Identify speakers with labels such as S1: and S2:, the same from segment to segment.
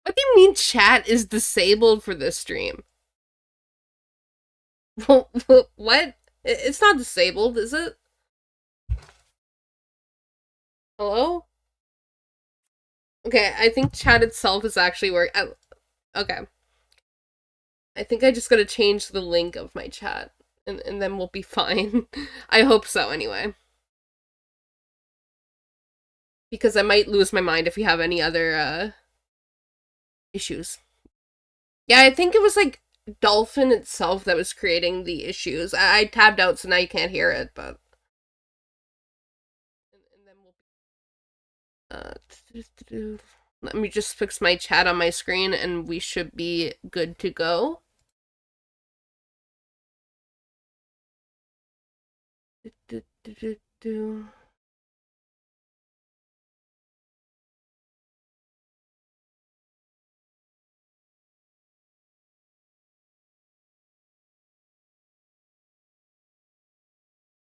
S1: What do you mean chat is disabled for this stream? What? It's not disabled, is it? Hello? Okay, I think chat itself is actually work. Okay. I think I just gotta change the link of my chat, and then we'll be fine. I hope so, anyway. Because I might lose my mind if we have any other, issues. Yeah, I think it was, like, Dolphin itself that was creating the issues. I tabbed out, so now you can't hear it, but... And then we'll... Let me just fix my chat on my screen, and we should be good to go.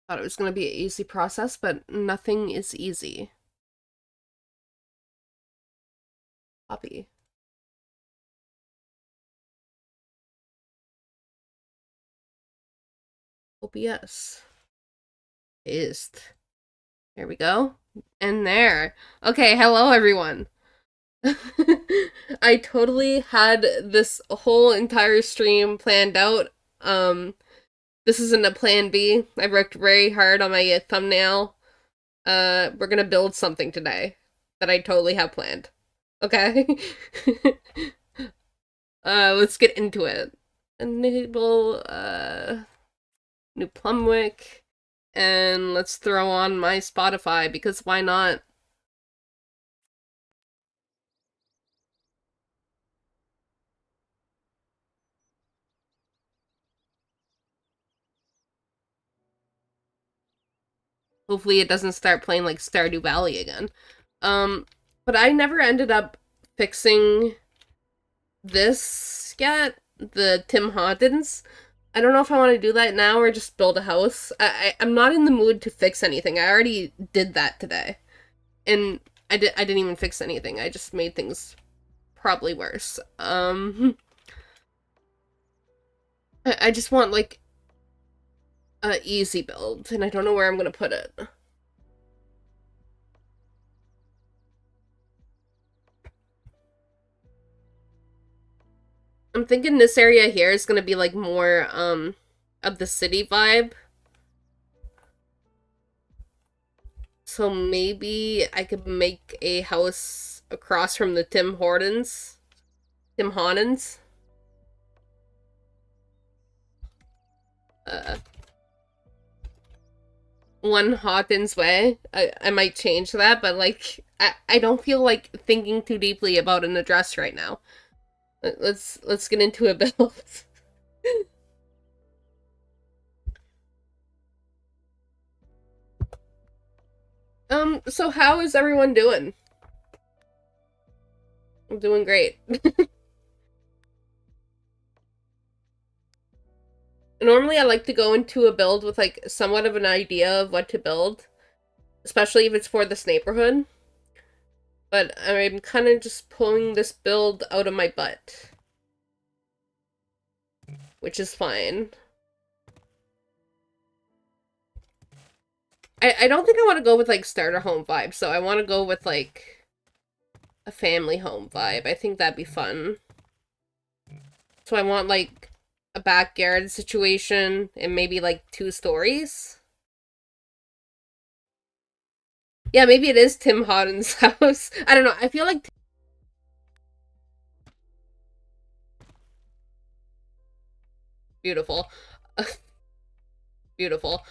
S1: Thought it was going to be an easy process, but nothing is easy. Copy. OBS. Paste. There we go. And there. Okay, hello everyone. I totally had this whole entire stream planned out. This isn't a plan B. I worked very hard on my thumbnail. We're gonna build something today that I totally have planned. Okay? Let's get into it. Enable, new Plumwick, and let's throw on my Spotify, because why not? Hopefully it doesn't start playing like Stardew Valley again. But I never ended up fixing this yet, the Tim Hortons. I don't know if I want to do that now or just build a house. I'm not in the mood to fix anything. I already did that today. And I didn't even fix anything. I just made things probably worse. I just want like a easy build, and I don't know where I'm gonna put it. I'm thinking this area here is gonna be like more of the city vibe. So maybe I could make a house across from the Tim Hortons. Tim Hortons. Uh, One Hawkins way. I might change that, but like I don't feel like thinking too deeply about an address right now. Let's get into a build. So how is everyone doing? I'm doing great. Normally I like to go into a build with like somewhat of an idea of what to build, especially if it's for this neighborhood. But I'm kind of just pulling this build out of my butt, which is fine. I don't think I want to go with like starter home vibe, so I want to go with like a family home vibe. I think that'd be fun. So I want like a backyard situation and maybe like 2 stories. Yeah, maybe it is Tim Hortons' house. I don't know. I feel like beautiful. Beautiful.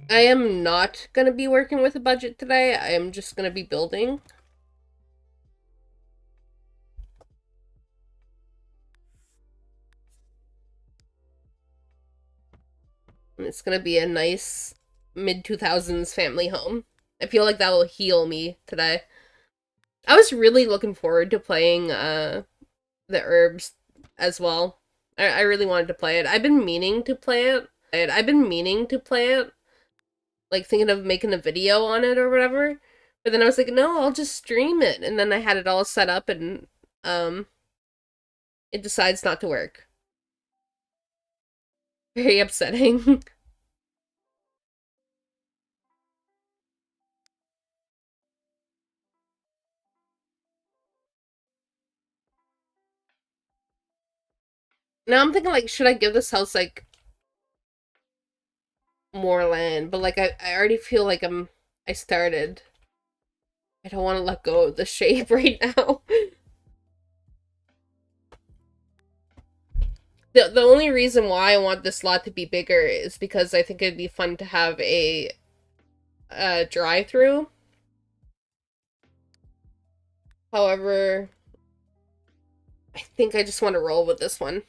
S1: I am not gonna be working with a budget today. I am just gonna be building. And it's gonna be a nice mid-2000s family home. I feel like that will heal me today. I was really looking forward to playing the herbs as well. I really wanted to play it. I've been meaning to play it. Like thinking of making a video on it or whatever. But then I was like, no, I'll just stream it. And then I had it all set up and it decides not to work. Very upsetting. Now I'm thinking like, should I give this house like more land? But like I already feel like I started. I don't want to let go of the shape right now. The only reason why I want this lot to be bigger is because I think it'd be fun to have a drive-through. However, I think I just want to roll with this one.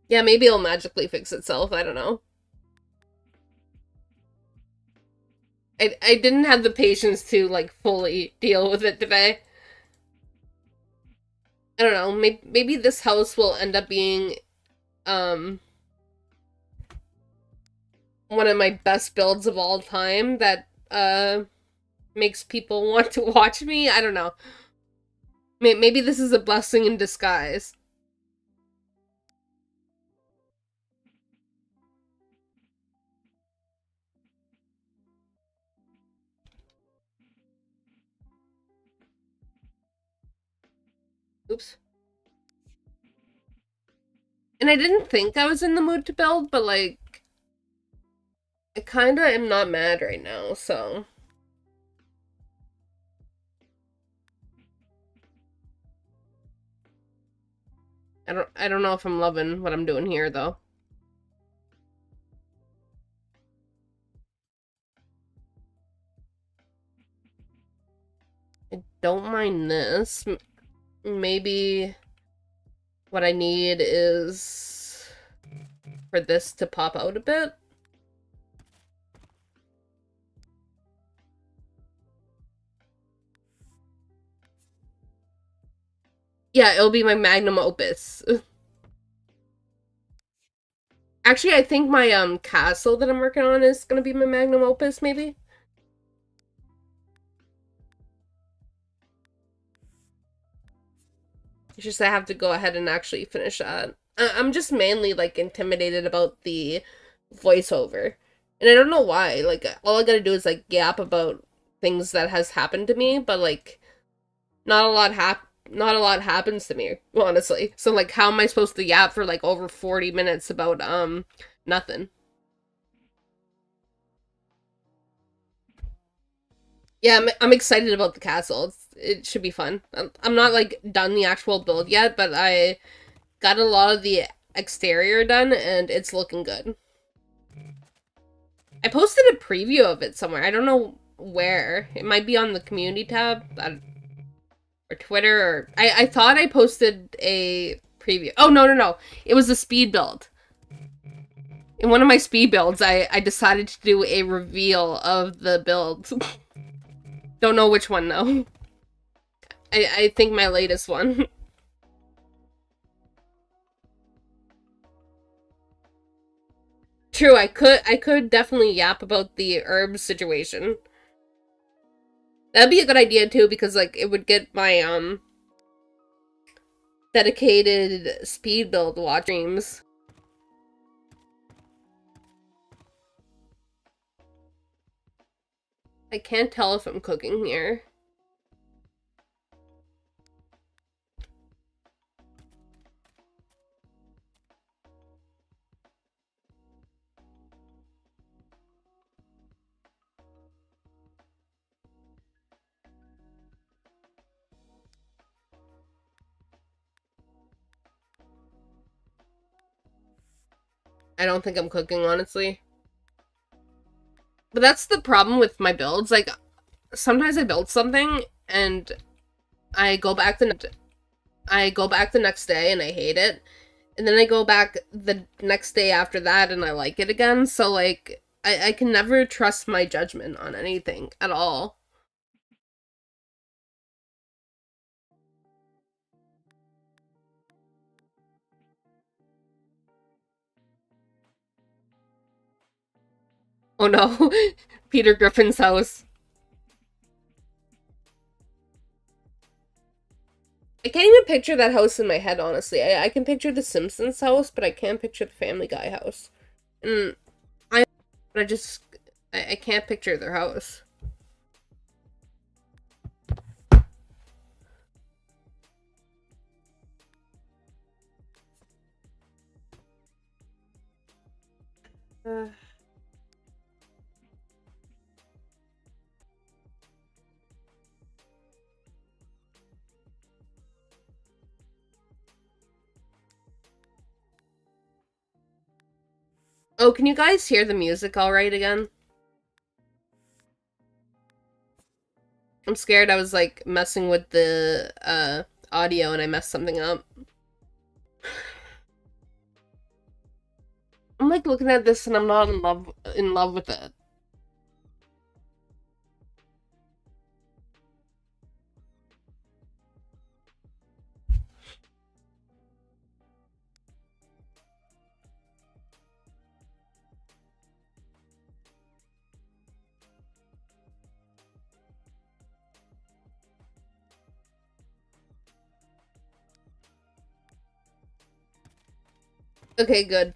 S1: Yeah, maybe it'll magically fix itself. I don't know. I didn't have the patience to like fully deal with it today. I don't know. Maybe this house will end up being one of my best builds of all time that makes people want to watch me. I don't know. Maybe this is a blessing in disguise. Oops. And I didn't think I was in the mood to build, but like I kinda am not mad right now, so I don't know if I'm loving what I'm doing here though. I don't mind this. Maybe what I need is for this to pop out a bit. Yeah, it'll be my magnum opus. Actually, I think my castle that I'm working on is gonna be my magnum opus, maybe. It's just I have to go ahead and actually finish that. I'm just mainly like intimidated about the voiceover. And I don't know why. Like all I gotta do is like yap about things that has happened to me, but like not a lot happens to me, honestly. So like how am I supposed to yap for like over 40 minutes about nothing? Yeah, I'm excited about the castle. It should be fun. I'm not like done the actual build yet, but I got a lot of the exterior done and it's looking good. I posted a preview of it somewhere. I don't know where. It might be on the community tab or Twitter or I thought I posted a preview. Oh no. It was a speed build. In one of my speed builds, I decided to do a reveal of the build. Don't know which one though. I think my latest one. True, I could definitely yap about the herbs situation. That'd be a good idea too, because like it would get my dedicated speed build watch streams. I can't tell if I'm cooking here. I don't think I'm cooking, honestly. But that's the problem with my builds. Like, sometimes I build something and I go back the next day and I hate it. And then I go back the next day after that and I like it again. So like I can never trust my judgment on anything at all. Oh no, Peter Griffin's house. I can't even picture that house in my head, honestly. I can picture the Simpsons house, but I can't picture the Family Guy house. And but I just, I can't picture their house. Uh, oh, can you guys hear the music all right again? I'm scared I was like messing with the audio and I messed something up. I'm like looking at this and I'm not in love with it. Okay, good.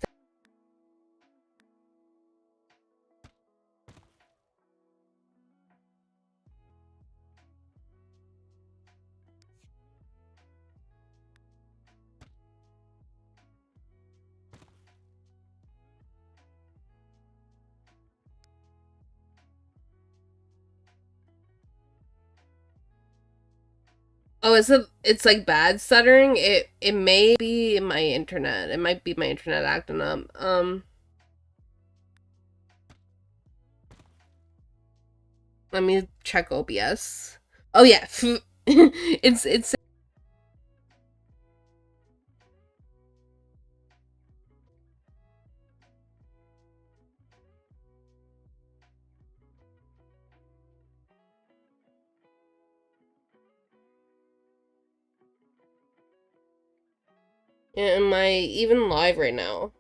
S1: Oh, is it? It's like bad stuttering. It may be my internet. It might be my internet acting up. Let me check OBS. Oh yeah, it's. Am I even live right now?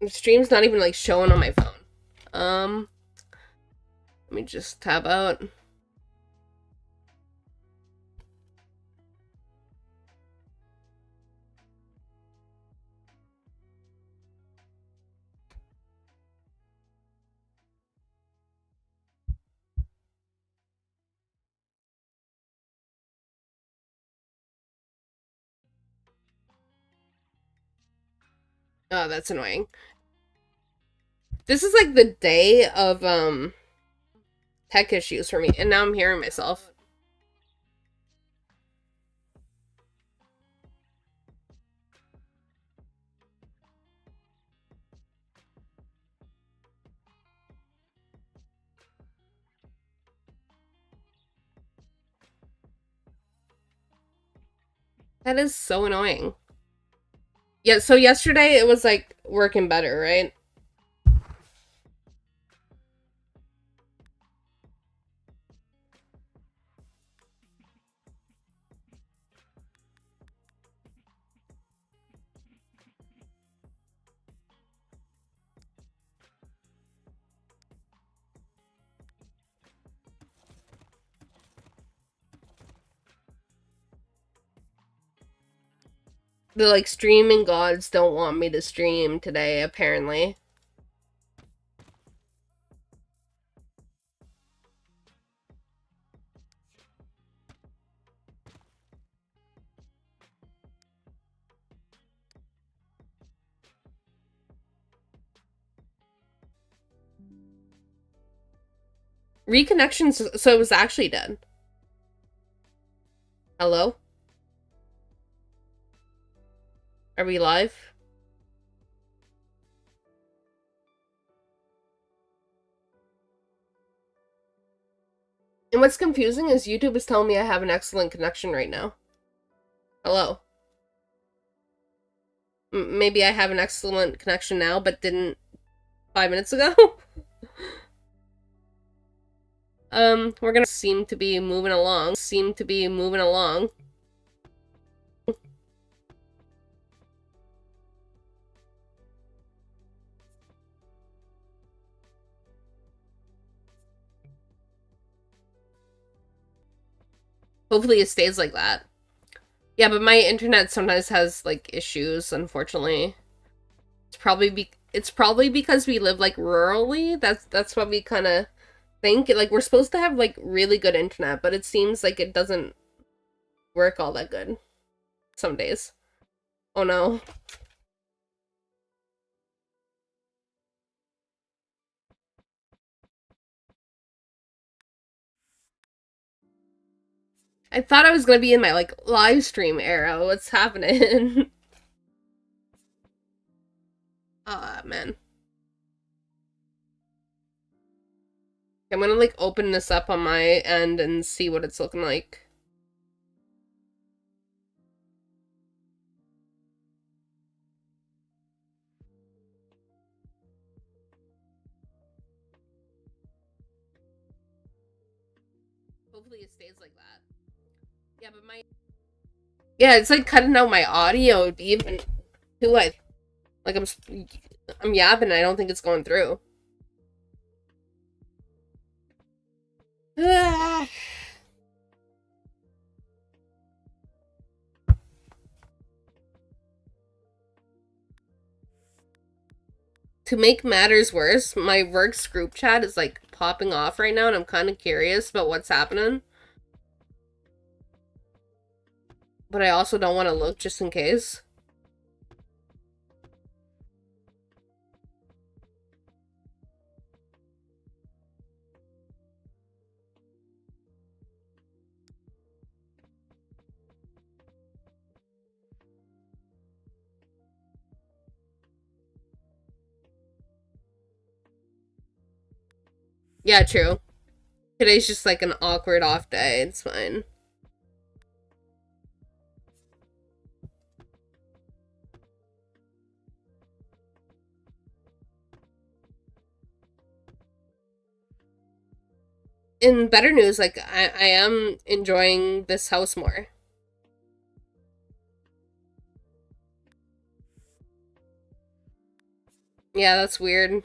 S1: The stream's not even like showing on my phone. Let me just tab out. Oh, that's annoying. This is like the day of tech issues for me, and now I'm hearing myself. That is so annoying. Yeah, so yesterday it was like working better, right? The like streaming gods don't want me to stream today, apparently. Reconnections, so it was actually dead. Hello? Are we live? And what's confusing is YouTube is telling me I have an excellent connection right now. Hello. Maybe I have an excellent connection now, but didn't 5 minutes ago? We're gonna seem to be moving along. Hopefully it stays like that. Yeah, but my internet sometimes has, like, issues, unfortunately. It's probably because we live, like, rurally. That's what we kind of think. Like, we're supposed to have, like, really good internet, but it seems like it doesn't work all that good some days. Oh no. I thought I was gonna be in my, like, live stream era. What's happening? Ah, man. I'm gonna, like, open this up on my end and see what it's looking like. Hopefully it stays like that. Yeah, but yeah, it's like cutting out my audio even too. Like I'm yapping. I don't think it's going through. To make matters worse, my work's group chat is like popping off right now, and I'm kind of curious about what's happening. But I also don't want to look just in case. Yeah, true. Today's just like an awkward off day. It's fine. In better news, like, I am enjoying this house more. Yeah, that's weird.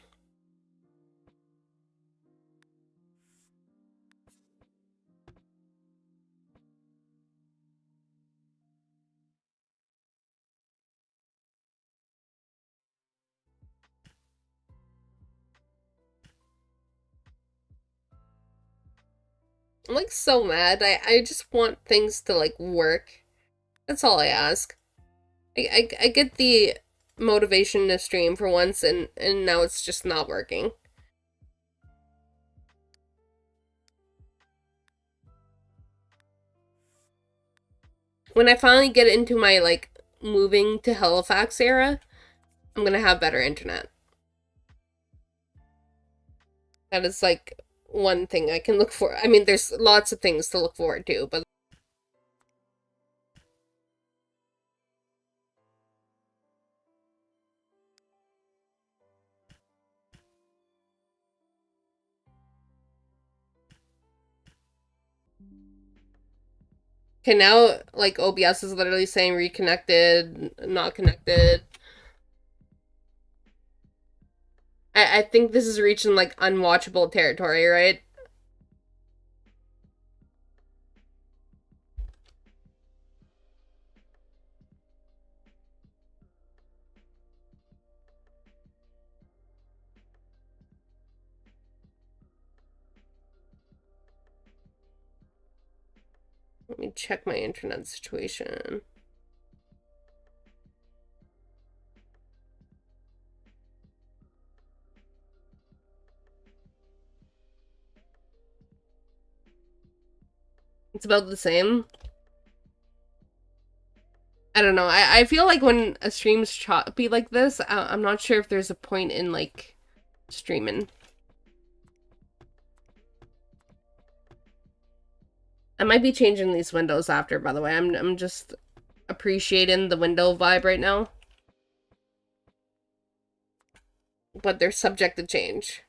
S1: I'm like so mad. I just want things to like work. That's all I ask. I get the motivation to stream for once, and now it's just not working. When I finally get into my like moving to Halifax era, I'm gonna have better internet. That is like one thing I can look for. I mean, there's lots of things to look forward to, but okay, now like OBS is literally saying reconnected, not connected. I think this is reaching like unwatchable territory, right? Let me check my internet situation. It's about the same. I don't know. I feel like when a stream's choppy like this, I'm not sure if there's a point in like streaming. I might be changing these windows after, by the way. I'm just appreciating the window vibe right now. But they're subject to change.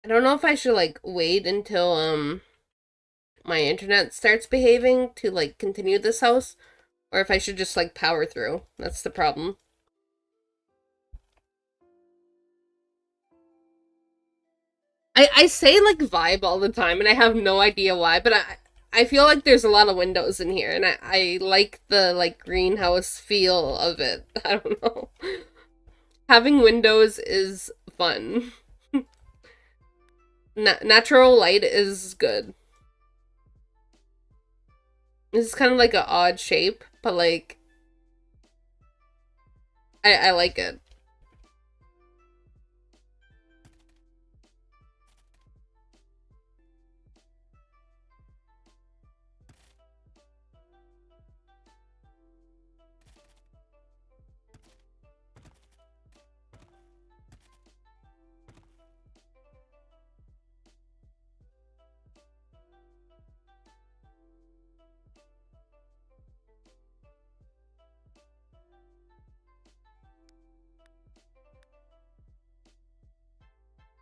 S1: I don't know if I should like wait until my internet starts behaving to like continue this house, or if I should just like power through. That's the problem. I say like vibe all the time and I have no idea why, but I feel like there's a lot of windows in here and I like the like greenhouse feel of it. I don't know. Having windows is fun. Natural light is good. This is kind of like an odd shape, but like I like it.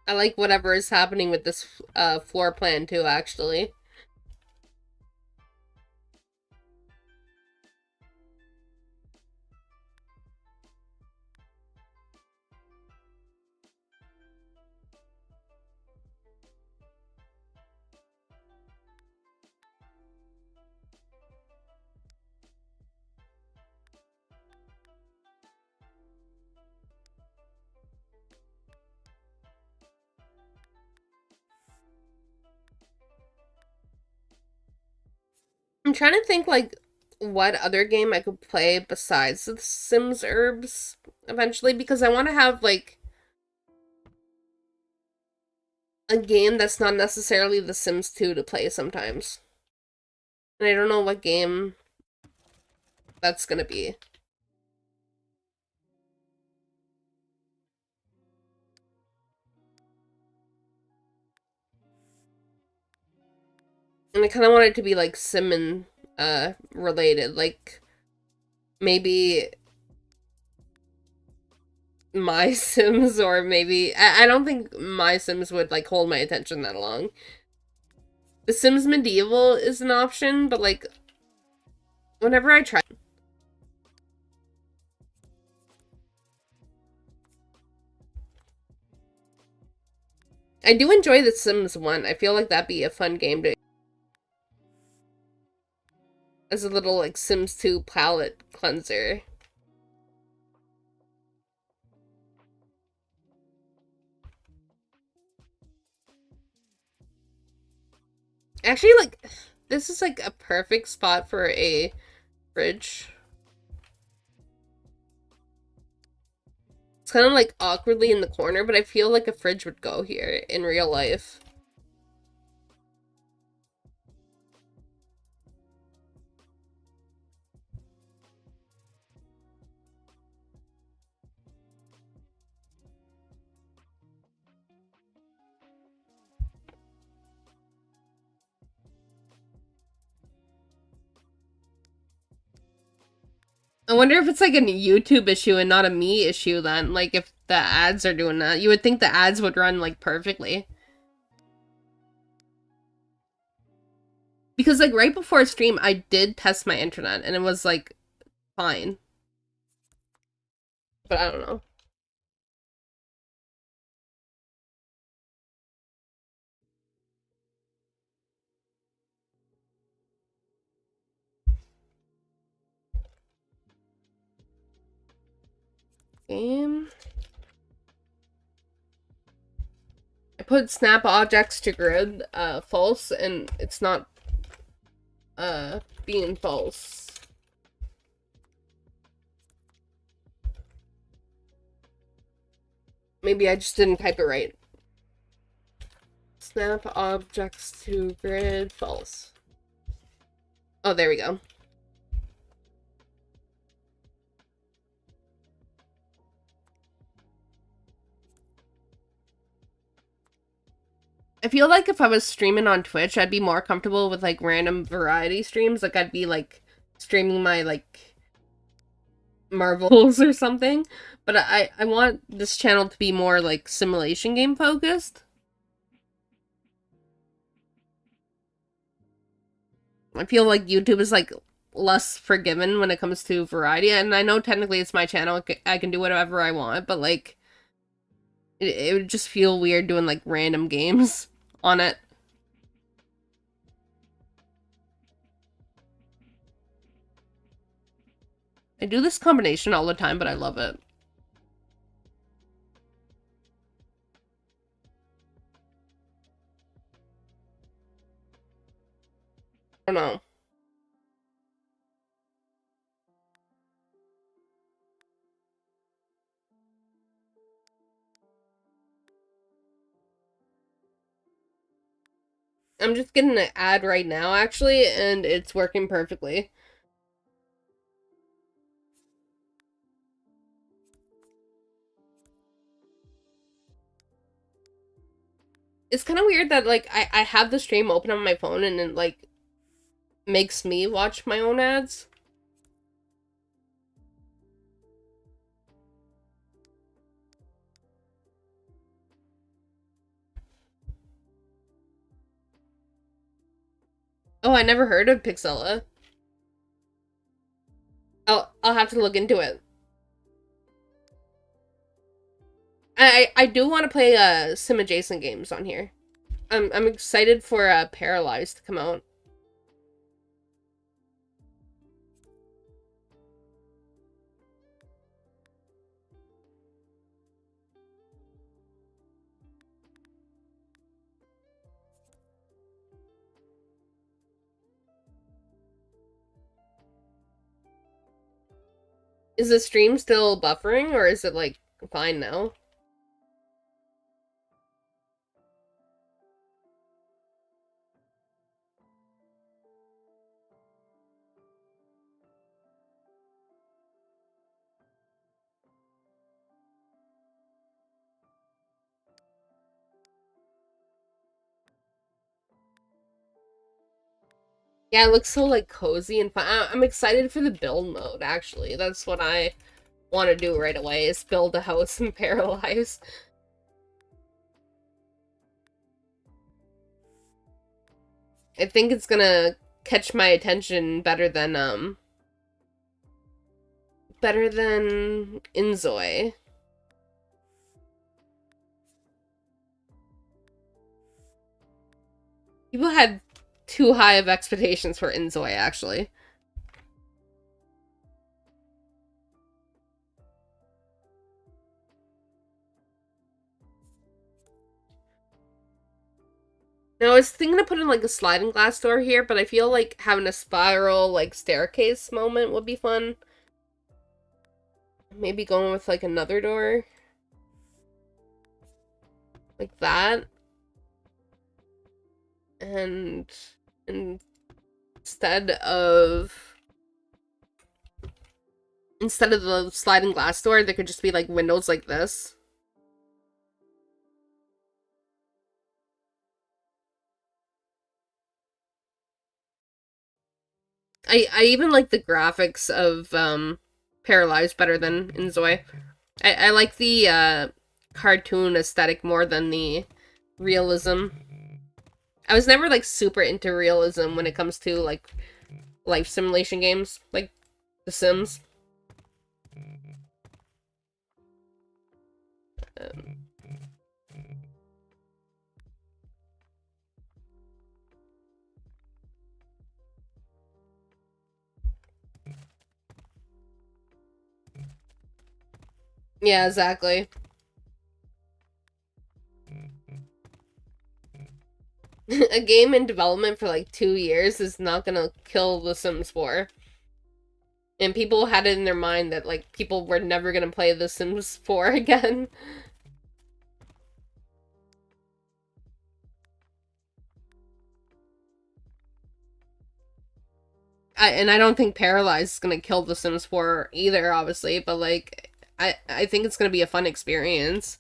S1: I like whatever is happening with this floor plan too, actually. I'm trying to think like what other game I could play besides the Sims Herbs eventually because I want to have like a game that's not necessarily The Sims 2 to play sometimes. And I don't know what game that's gonna be. And I kind of want it to be like Sim and related, like maybe My Sims or maybe I don't think My Sims would like hold my attention that long. The Sims Medieval is an option, but like whenever I try I do enjoy The Sims 1. I feel like that'd be a fun game to as a little like Sims 2 palette cleanser. Actually, like this is like a perfect spot for a fridge. It's kind of like awkwardly in the corner, but I feel like a fridge would go here in real life. I wonder if it's like a YouTube issue and not a me issue then. Like if the ads are doing that. You would think the ads would run like perfectly. Because like right before stream I did test my internet and it was like fine. But I don't know. Game. I put snap objects to grid false and it's not being false. Maybe I just didn't type it right. Snap objects to grid, false. Oh, there we go. I feel like if I was streaming on Twitch, I'd be more comfortable with like random variety streams. Like I'd be like streaming my like Marvels or something. But I want this channel to be more like simulation game focused. I feel like YouTube is like less forgiven when it comes to variety, and I know technically it's my channel. I can do whatever I want, but like it would just feel weird doing like random games on it. I do this combination all the time, but I love it. I don't know. I'm just getting an ad right now, actually, and it's working perfectly. It's kind of weird that, like, I have the stream open on my phone and it, like, makes me watch my own ads. Oh, I never heard of Pixella. I'll have to look into it. I do want to play sim adjacent games on here. I'm excited for Paralyzed to come out. Is the stream still buffering or is it like fine now? Yeah, it looks so like cozy and fun. I'm excited for the build mode, actually. That's what I want to do right away, is build a house and Paralyze. I think it's gonna catch my attention better than Inzoi. People had too high of expectations for Inzoi, actually. Now, I was thinking of putting like a sliding glass door here, but I feel like having a spiral like staircase moment would be fun. Maybe going with like another door. Like that. And instead of the sliding glass door, there could just be like windows like this. I even like the graphics of Paralyzed better than Inzoi. I like the cartoon aesthetic more than the realism. I was never like super into realism when it comes to like life simulation games, like The Sims. Um, yeah, exactly. A game in development for like 2 years is not gonna kill The Sims 4. And people had it in their mind that like people were never gonna play The Sims 4 again. I don't think Paralyzed is gonna kill The Sims 4 either, obviously, but like I think it's gonna be a fun experience.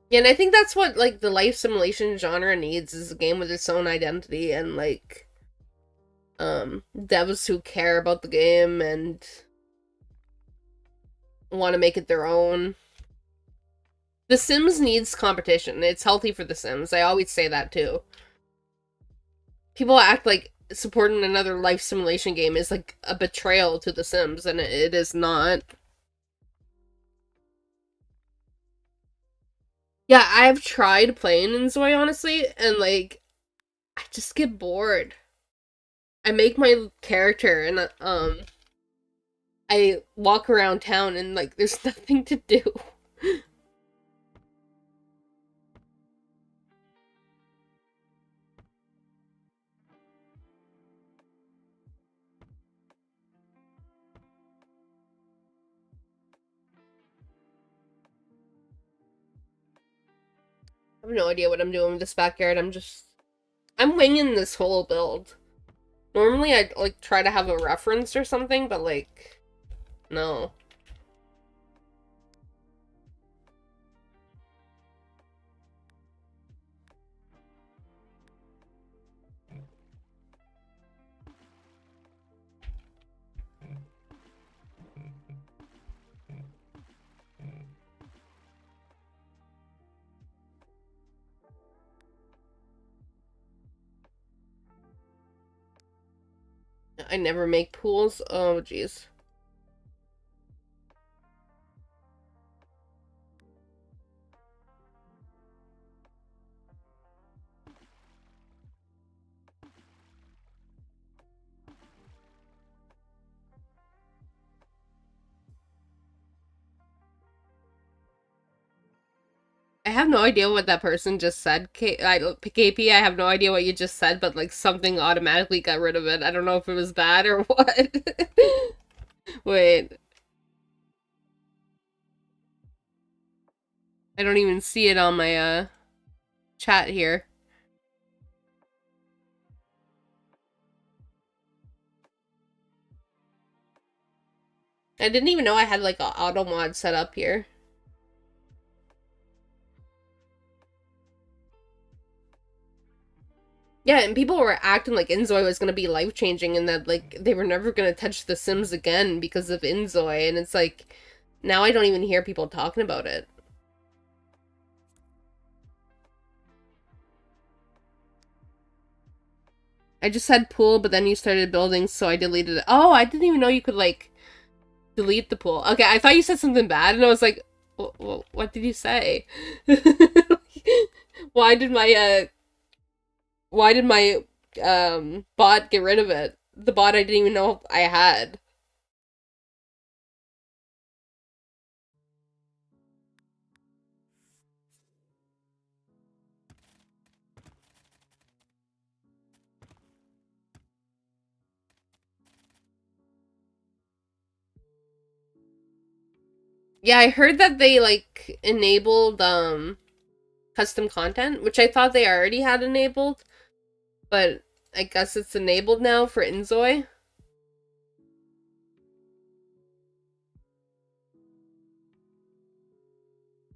S1: Yeah, and I think that's what like the life simulation genre needs is a game with its own identity and like devs who care about the game and want to make it their own. The Sims needs competition. It's healthy for The Sims. I always say that too. People act like supporting another life simulation game is like a betrayal to The Sims, and it is not. Yeah, I've tried playing Inzoi, honestly, and like, I just get bored. I make my character and I walk around town and like there's nothing to do. I have no idea what I'm doing with this backyard. I'm winging this whole build. Normally I'd like try to have a reference or something, but like no. I never make pools. Oh jeez. I have no idea what that person just said. KP, I have no idea what you just said, but like something automatically got rid of it. I don't know if it was bad or what. Wait. I don't even see it on my chat here. I didn't even know I had like an auto mod set up here. Yeah, and people were acting like Inzoi was gonna be life changing and that like they were never gonna touch The Sims again because of Inzoi, and it's like now I don't even hear people talking about it. I just said pool, but then you started building, so I deleted it. Oh, I didn't even know you could like delete the pool. Okay, I thought you said something bad, and I was like, what did you say? Why did my why did my bot get rid of it? The bot I didn't even know I had. Yeah, I heard that they like enabled custom content, which I thought they already had enabled, but I guess it's enabled now for Inzoi.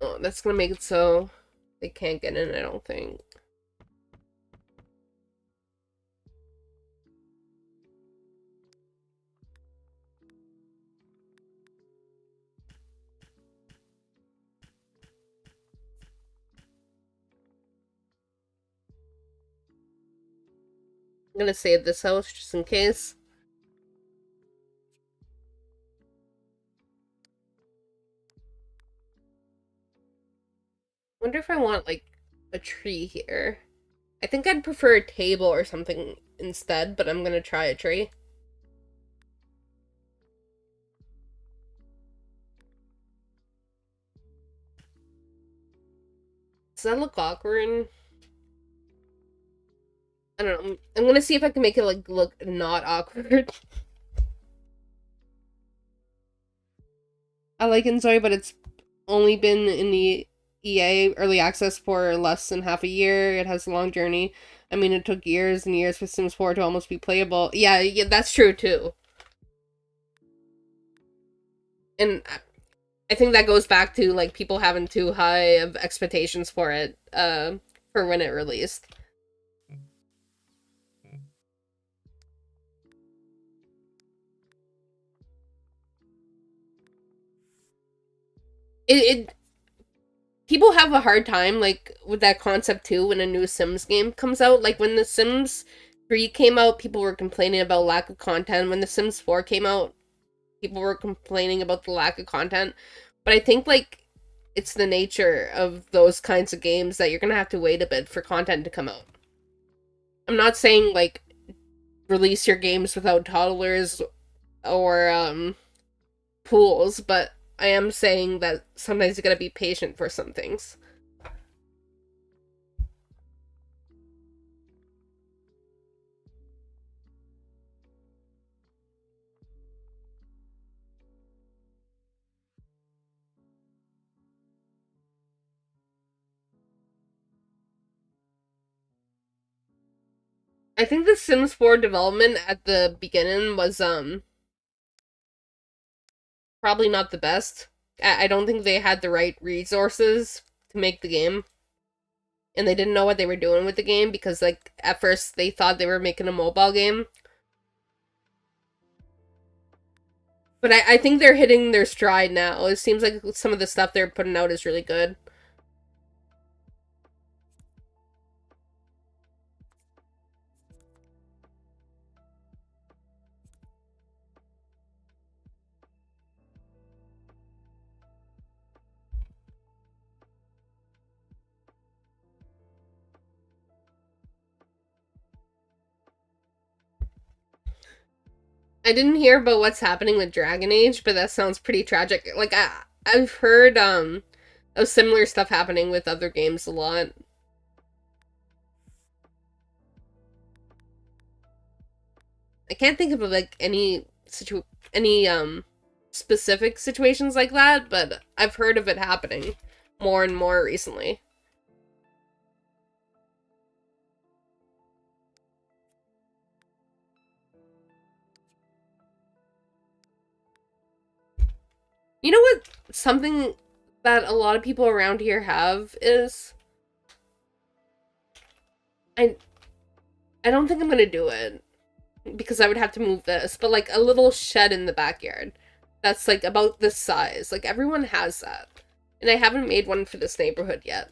S1: Oh, that's gonna make it so they can't get in, I don't think. I'm gonna save this house just in case. Wonder if I want like a tree here. I think I'd prefer a table or something instead, but I'm gonna try a tree. Does that look awkward? I don't know. I'm gonna see if I can make it like look not awkward. I like Inzoi, but it's only been in the EA early access for less than half a year. It has a long journey. I mean, it took years and years for Sims 4 to almost be playable. Yeah, that's true too. And I think that goes back to like people having too high of expectations for it, for when it released. It people have a hard time like with that concept too when a new Sims game comes out. Like when The Sims 3 came out, people were complaining about lack of content. When The Sims 4 came out, people were complaining about the lack of content. But I think like it's the nature of those kinds of games that you're gonna have to wait a bit for content to come out. I'm not saying like release your games without toddlers or pools, but I am saying that sometimes you gotta be patient for some things. I think the Sims 4 development at the beginning was probably not the best. I don't think they had the right resources to make the game. And they didn't know what they were doing with the game because like at first they thought they were making a mobile game. But I think they're hitting their stride now. It seems like some of the stuff they're putting out is really good. I didn't hear about what's happening with Dragon Age, but that sounds pretty tragic. Like I've heard of similar stuff happening with other games a lot. I can't think of like any specific situations like that, but I've heard of it happening more and more recently. You know what? Something that a lot of people around here have is I I don't think I'm gonna do it because I would have to move this, but like a little shed in the backyard that's like about this size. Like everyone has that. And I haven't made one for this neighborhood yet.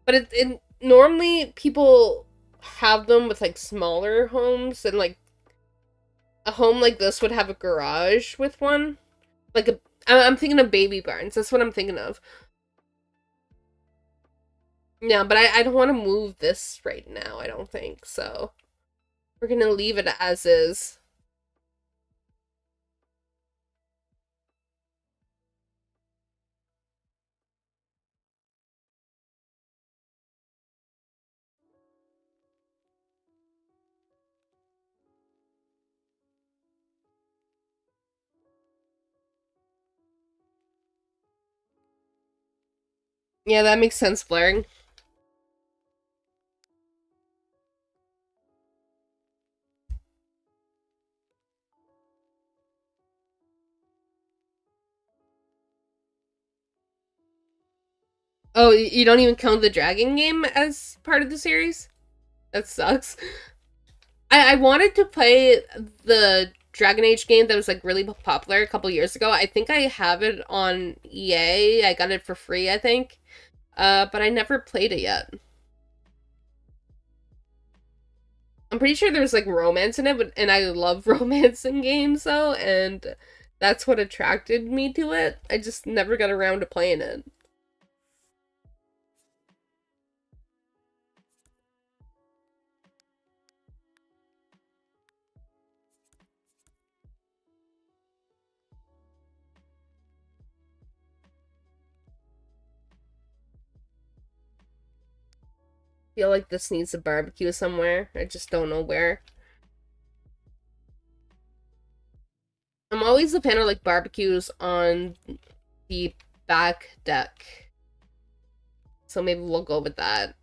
S1: But it normally people have them with like smaller homes and like a home like this would have a garage with one. Like I'm thinking of baby barns. That's what I'm thinking of. Yeah, but I don't want to move this right now, I don't think. So we're gonna leave it as is. Yeah, that makes sense, Blaring. Oh, you don't even count the dragon game as part of the series? That sucks. I wanted to play the Dragon Age game that was like really popular a couple years ago. I think I have it on EA. I got it for free, I think. But I never played it yet. I'm pretty sure there's like romance in it, and I love romance in games though, and that's what attracted me to it. I just never got around to playing it. Feel like this needs a barbecue somewhere. I just don't know where. I'm always a fan of like barbecues on the back deck. So maybe we'll go with that.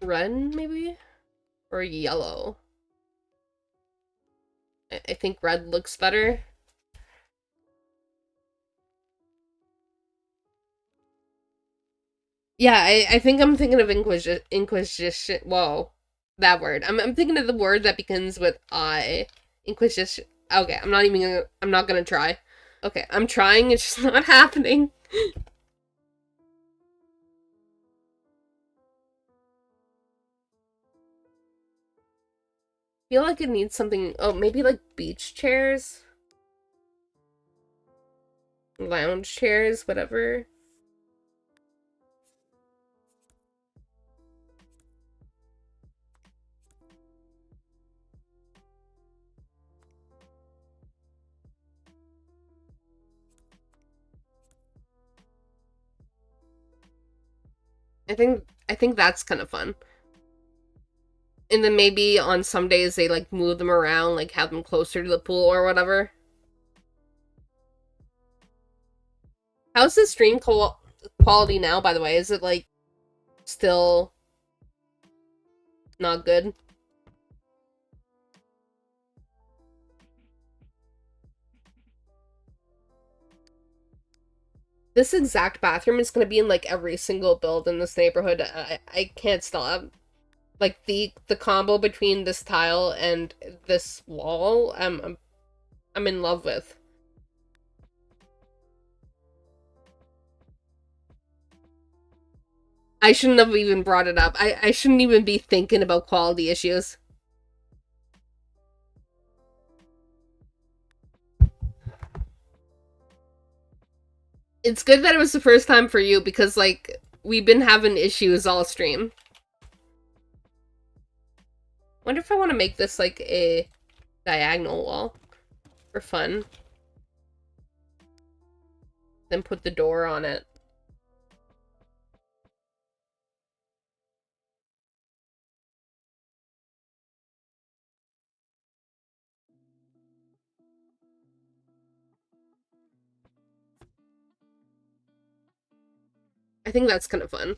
S1: Red, maybe? Or yellow? I think red looks better. Yeah, I think I'm thinking of Inquisition. Whoa, that word. I'm thinking of the word that begins with I. Inquisition. Okay, I'm not gonna try. Okay, I'm trying, it's just not happening. Feel like it needs something. Oh, maybe like beach chairs? Lounge chairs, whatever. I think that's kind of fun. And then maybe on some days they like move them around, like have them closer to the pool or whatever. How's the stream quality now, by the way? Is it like still not good? This exact bathroom is going to be in like every single build in this neighborhood. I can't stop. Like the combo between this tile and this wall, I'm in love with. I shouldn't have even brought it up. I shouldn't even be thinking about quality issues. It's good that it was the first time for you because, like, we've been having issues all stream. Wonder if I want to make this, like, a diagonal wall for fun. Then put the door on it. I think that's kind of fun.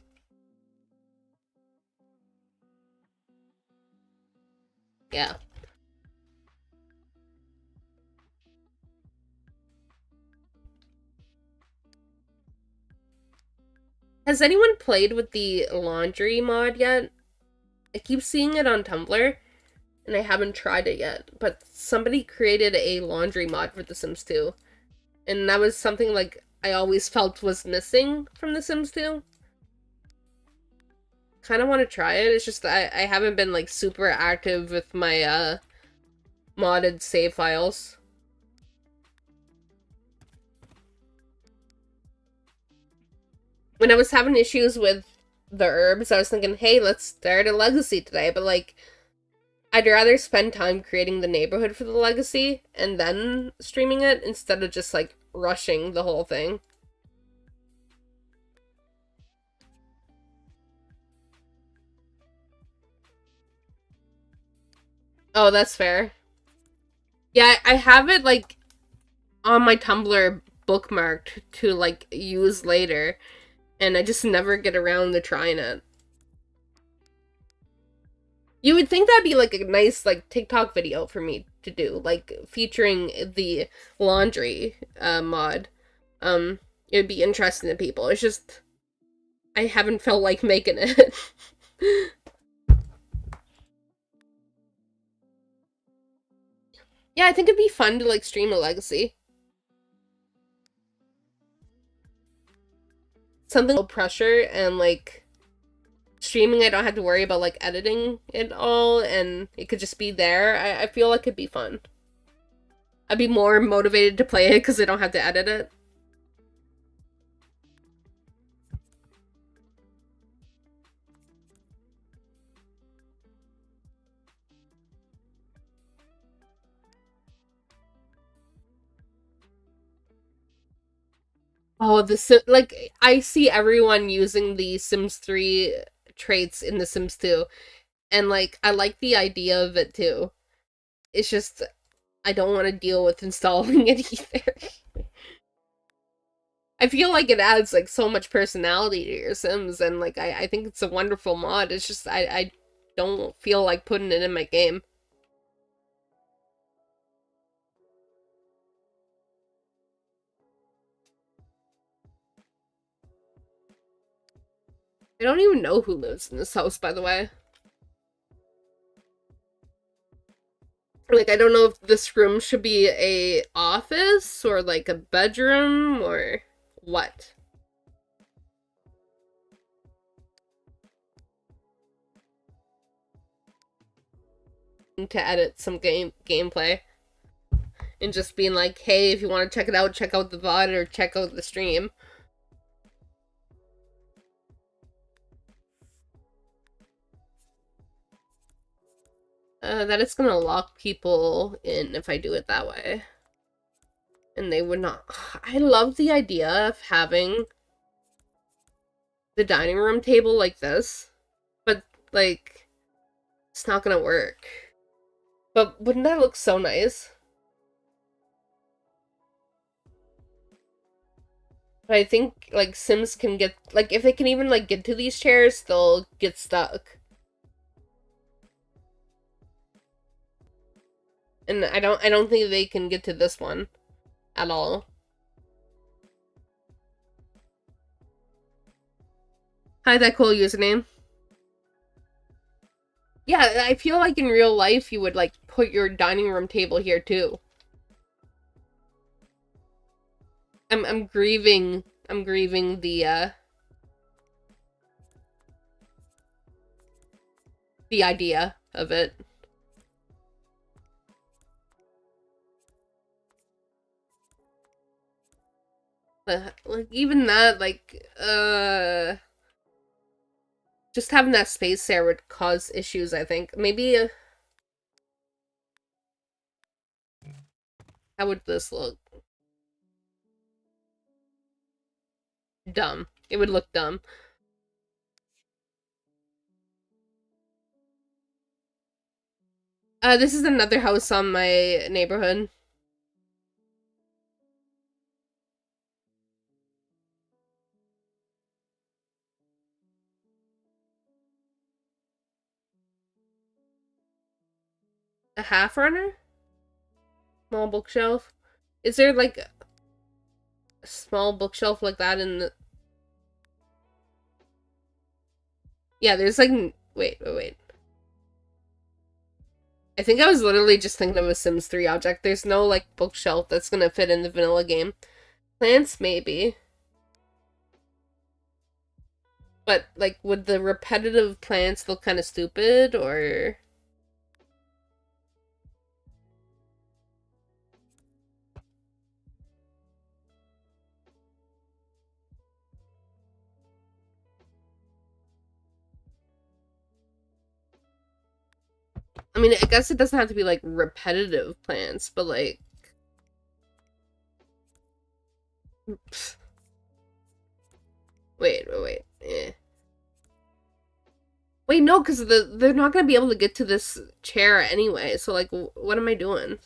S1: Yeah. Has anyone played with the laundry mod yet? I keep seeing it on Tumblr, and I haven't tried it yet. But somebody created a laundry mod for The Sims 2. And that was something, like, I always felt was missing from The Sims 2. Kind of want to try it. It's just I haven't been, like, super active with my, modded save files. When I was having issues with the herbs, I was thinking, hey, let's start a legacy today. But, like, I'd rather spend time creating the neighborhood for the legacy and then streaming it instead of just, like, rushing the whole thing. Oh, that's fair. Yeah, I have it, like, on my Tumblr bookmarked to, like, use later, and I just never get around to trying it. You would think that'd be, like, a nice, like, TikTok video for me to do, like, featuring the laundry, mod. It would be interesting to people. It's just, I haven't felt like making it. Yeah, I think it'd be fun to, like, stream a legacy. Something low pressure and, like, streaming, I don't have to worry about, like, editing it all, and it could just be there. I feel like it'd be fun. I'd be more motivated to play it because I don't have to edit it. Oh, like I see everyone using the Sims 3 traits in The Sims 2, and like I like the idea of it too. It's just I don't want to deal with installing it either. I feel like it adds like so much personality to your Sims, and like I think it's a wonderful mod. It's just I don't feel like putting it in my game. I don't even know who lives in this house, by the way. Like, I don't know if this room should be a office or like a bedroom or what. To edit some gameplay and just being like, hey, if you want to check out the VOD or check out the stream. That it's gonna lock people in if I do it that way. And they would not. I love the idea of having the dining room table like this, but like, it's not gonna work. But wouldn't that look so nice? But I think like Sims can get like if they can even like get to these chairs, they'll get stuck. And I don't think they can get to this one at all. Hi, that cool username. Yeah, I feel like in real life you would like put your dining room table here too. I'm grieving the idea of it. Like even that just having that space there would cause issues, I think. Maybe how would this look? Dumb. It would look dumb. This is another house on my neighborhood. A half runner? Small bookshelf? Is there like a small bookshelf like that in the... Yeah, there's like... Wait. I think I was literally just thinking of a Sims 3 object. There's no like bookshelf that's gonna fit in the vanilla game. Plants, maybe. But like, would the repetitive plants look kind of stupid, or... I mean, I guess it doesn't have to be like repetitive plants, but like... Wait. Wait, no, because they're not gonna be able to get to this chair anyway, so like, what am I doing?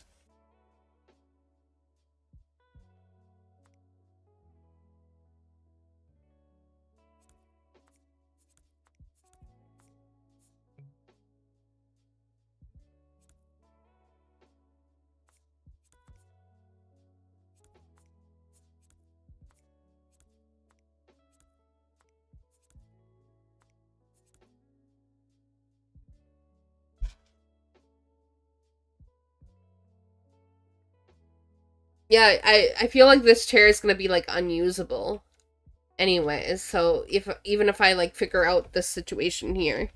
S1: Yeah, I feel like this chair is gonna be like unusable anyways, so if even if I like figure out this situation here.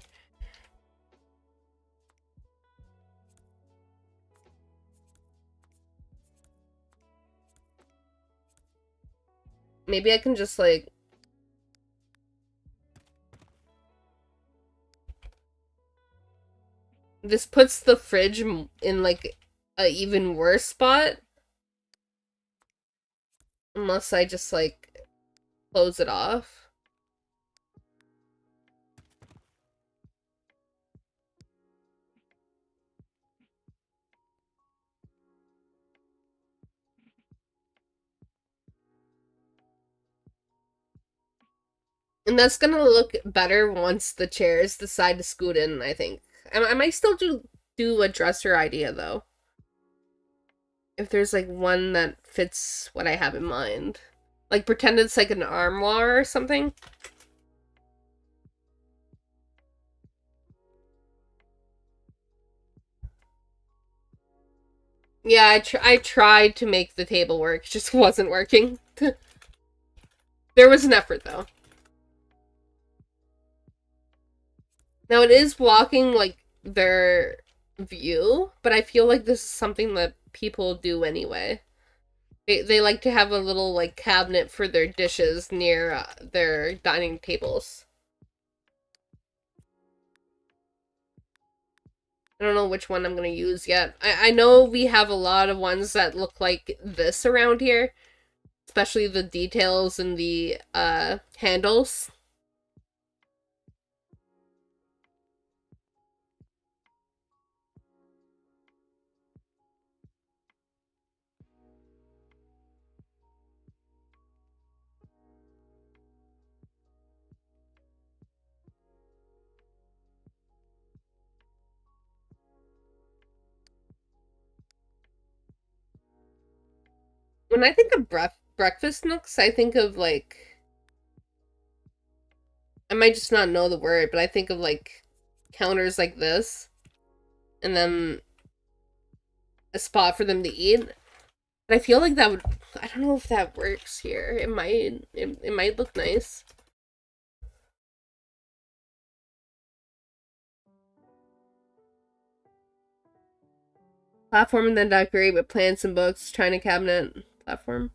S1: Maybe I can just like... This puts the fridge in like a even worse spot. Unless I just like close it off. And that's gonna look better once the chairs decide to scoot in, I think. I might still do a dresser idea, though. If there's, like, one that fits what I have in mind. Like, pretend it's, like, an armoire or something. Yeah, I tried to make the table work. It just wasn't working. There was an effort, though. Now, it is blocking, like, their view, but I feel like this is something that people do anyway. They like to have a little, like, cabinet for their dishes near their dining tables. I don't know which one I'm gonna use yet. I know we have a lot of ones that look like this around here. Especially the details and the, handles. When I think of breakfast nooks, I think of, like... I might just not know the word, but I think of, like, counters like this. And then a spot for them to eat. But I feel like that would... I don't know if that works here. It might look nice. Platform and then decorate with plants and books. China cabinet. Platform.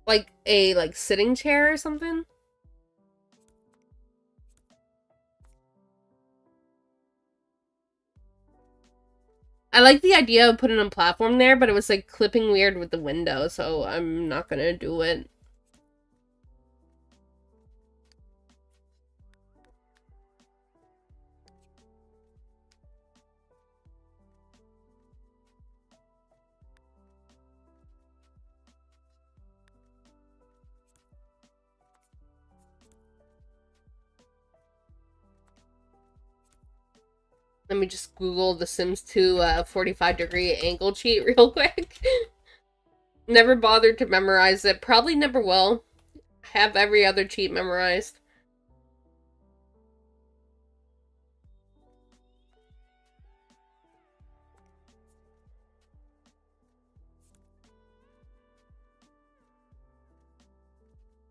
S1: Like a, like, sitting chair or something? I like the idea of putting a platform there, but it was, like, clipping weird with the window, so I'm not gonna do it. Let me just Google The Sims 2 45-degree angle cheat real quick. Never bothered to memorize it. Probably never will. Have every other cheat memorized.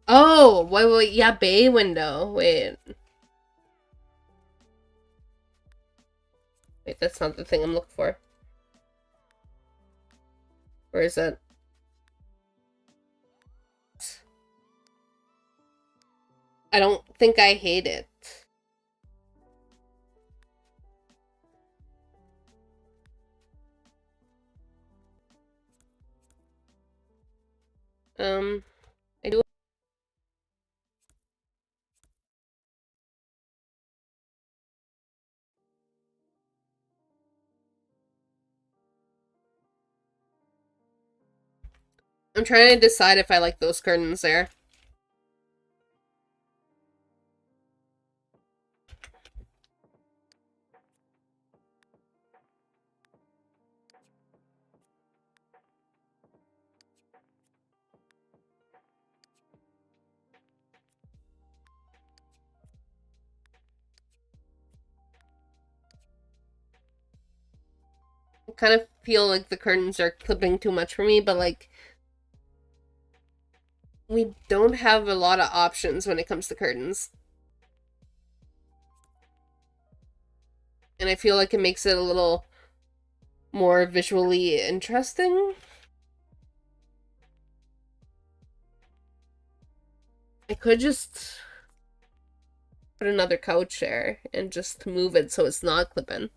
S1: Oh, wait, yeah, bay window. Wait, that's not the thing I'm looking for. Where is it? I don't think I hate it. I do. I'm trying to decide if I like those curtains there. I kind of feel like the curtains are clipping too much for me, but, like, we don't have a lot of options when it comes to curtains. And I feel like it makes it a little more visually interesting. I could just put another couch there and just move it so it's not clipping.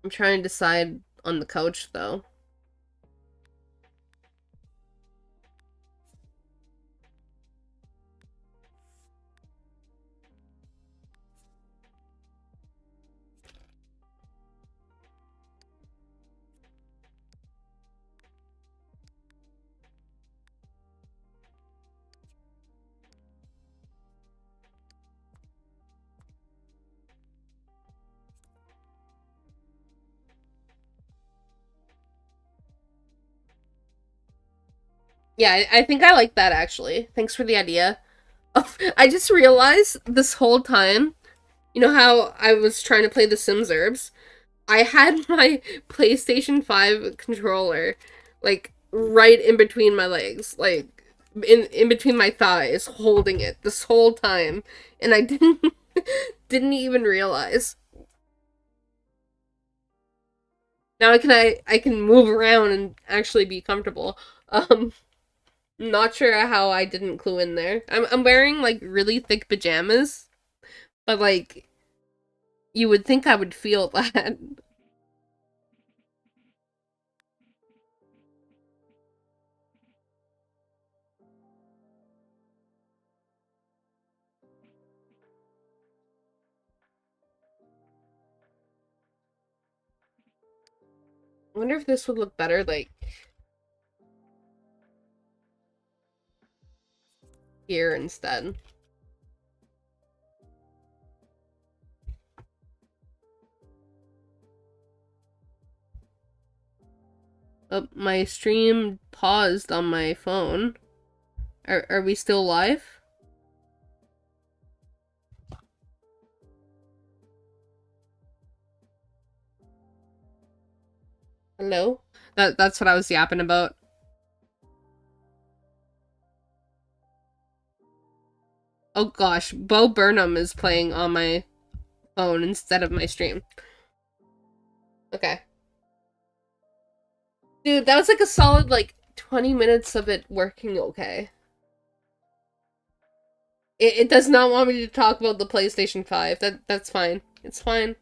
S1: I'm trying to decide on the couch though. Yeah, I think I like that actually. Thanks for the idea. I just realized this whole time, you know how I was trying to play The Sims Herbs? I had my PlayStation 5 controller like right in between my legs, like in between my thighs, holding it this whole time, and I didn't didn't even realize. Now I can move around and actually be comfortable. Um Not sure how I didn't clue in there. I'm wearing like really thick pajamas, but like you would think I would feel that. I wonder if this would look better like here instead. Oh, my stream paused on my phone. Are we still live? Hello? That's what I was yapping about. Oh gosh, Bo Burnham is playing on my phone instead of my stream. Okay. Dude, that was like a solid like 20 minutes of it working okay. It does not want me to talk about the PlayStation 5. That's fine. It's fine.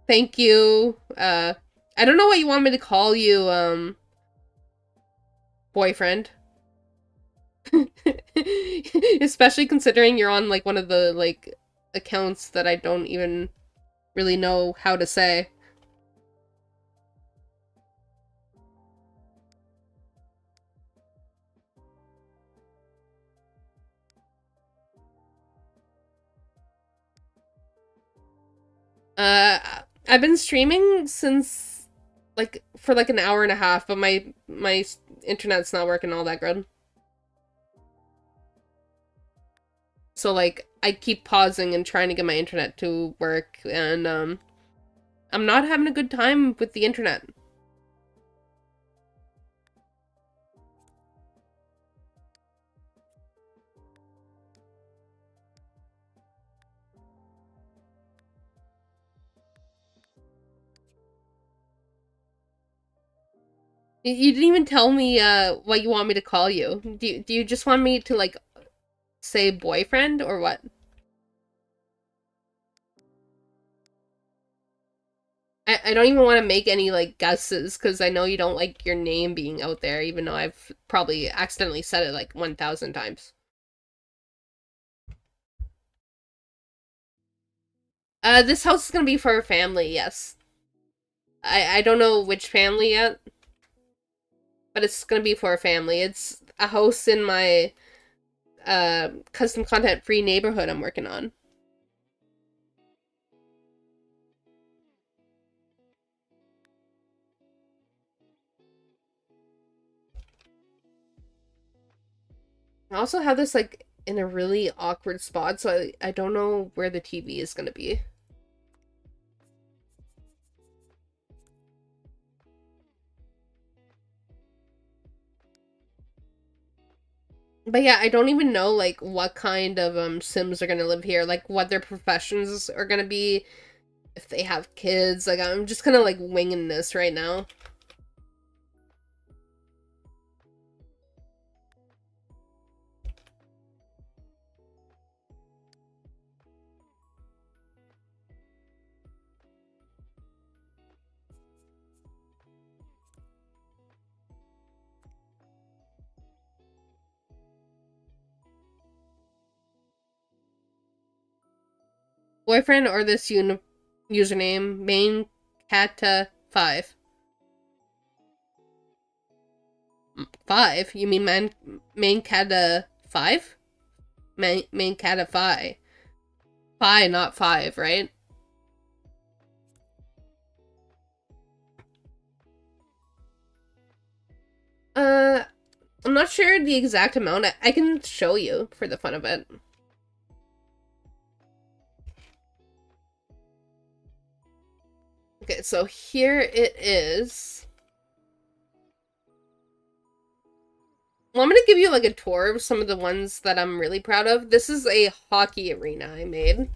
S1: Thank you. I don't know what you want me to call you, boyfriend. Especially considering you're on like one of the like accounts that I don't even really know how to say. Uh, I've been streaming since like for like an hour and a half, but my internet's not working all that good. So like I keep pausing and trying to get my internet to work, and I'm not having a good time with the internet. You didn't even tell me what you want me to call you. Do you just want me to like say boyfriend or what? I don't even want to make any, like, guesses, because I know you don't like your name being out there, even though I've probably accidentally said it, like, 1,000 times. This house is gonna be for a family, yes. I don't know which family yet, but it's gonna be for a family. It's a house in my, custom content free neighborhood I'm working on. I also have this, like, in a really awkward spot, so I don't know where the TV is gonna be. But yeah, I don't even know, like, what kind of Sims are gonna live here, like what their professions are gonna be, if they have kids. Like, I'm just kind of like winging this right now. Boyfriend or this username, main cata 5. 5? You mean main cata 5? Main cata 5. 5, not 5, right? I'm not sure the exact amount. I can show you for the fun of it. Okay, so here it is. Well, I'm gonna give you like a tour of some of the ones that I'm really proud of. This is a hockey arena I made.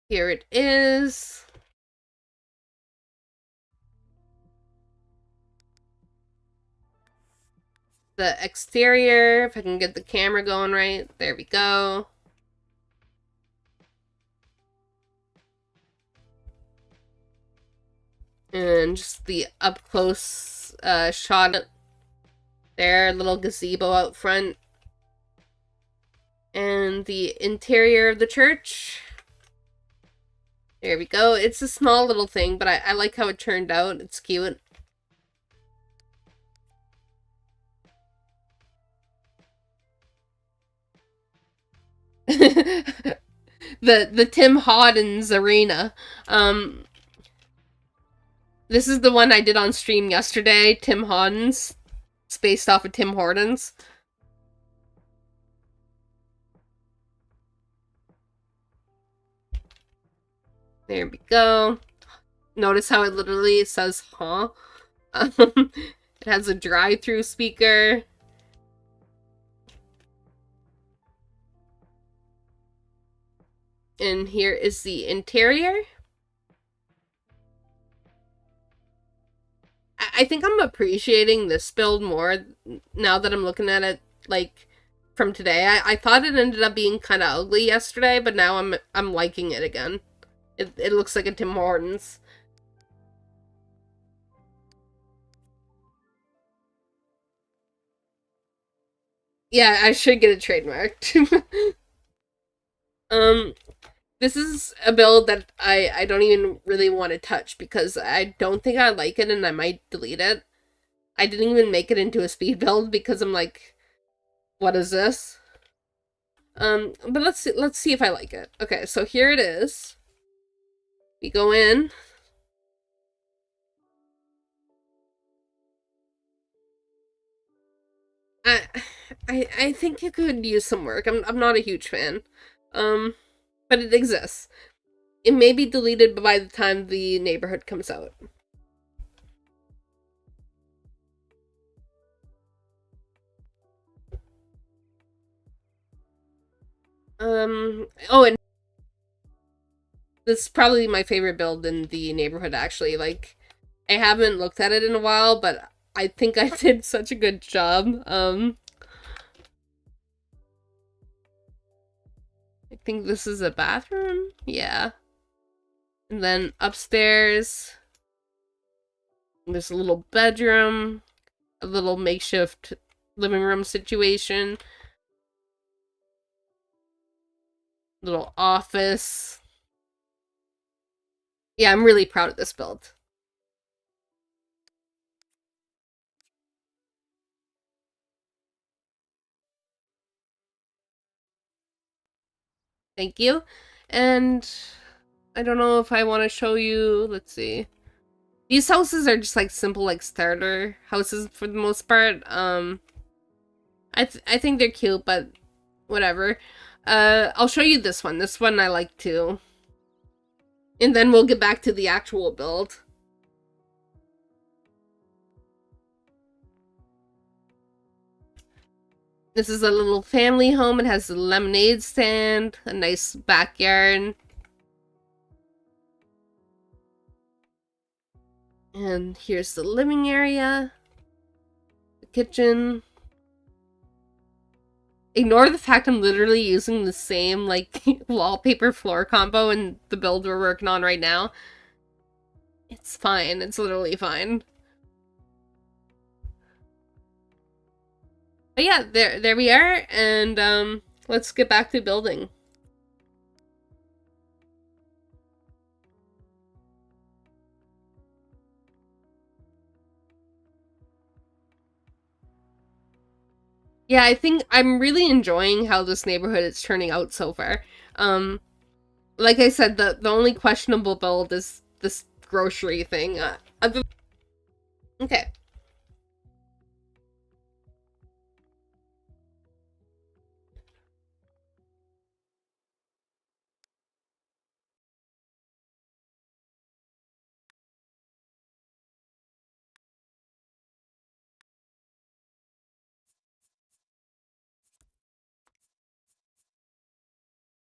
S1: Here it is. The exterior, if I can get the camera going right. There we go. And just the up-close shot there, little gazebo out front. And the interior of the church. There we go. It's a small little thing, but I like how it turned out. It's cute. the Tim Hortons arena. This is the one I did on stream yesterday, Tim Hortons. It's based off of Tim Hortons. There we go. Notice how it literally says, huh? It has a drive-through speaker. And here is the interior. I think I'm appreciating this build more now that I'm looking at it, like, from today. I thought it ended up being kind of ugly yesterday, but now I'm liking it again. It looks like a Tim Hortons. Yeah, I should get it trademarked. This is a build that I don't even really want to touch because I don't think I like it and I might delete it. I didn't even make it into a speed build because I'm like, what is this? But let's see if I like it. Okay, so here it is. We go in. I think it could use some work. I'm not a huge fan. But it exists. It may be deleted by the time the neighborhood comes out. Oh, and this is probably my favorite build in the neighborhood, actually. Like, I haven't looked at it in a while, but I think I did such a good job. think this is a bathroom? Yeah. And then upstairs, there's a little bedroom, a little makeshift living room situation, little office. Yeah, I'm really proud of this build. Thank you. And I don't know if I want to show you, let's see. These houses are just like simple like starter houses for the most part. I think they're cute, but whatever. I'll show you this one. This one I like too. And then we'll get back to the actual build. This is a little family home. It has a lemonade stand, a nice backyard. And here's the living area, the kitchen. Ignore the fact I'm literally using the same, like, wallpaper floor combo in the build we're working on right now. It's fine. It's literally fine. But yeah, there we are, and, let's get back to building. Yeah, I think I'm really enjoying how this neighborhood is turning out so far. Like I said, the only questionable build is this grocery thing. Okay.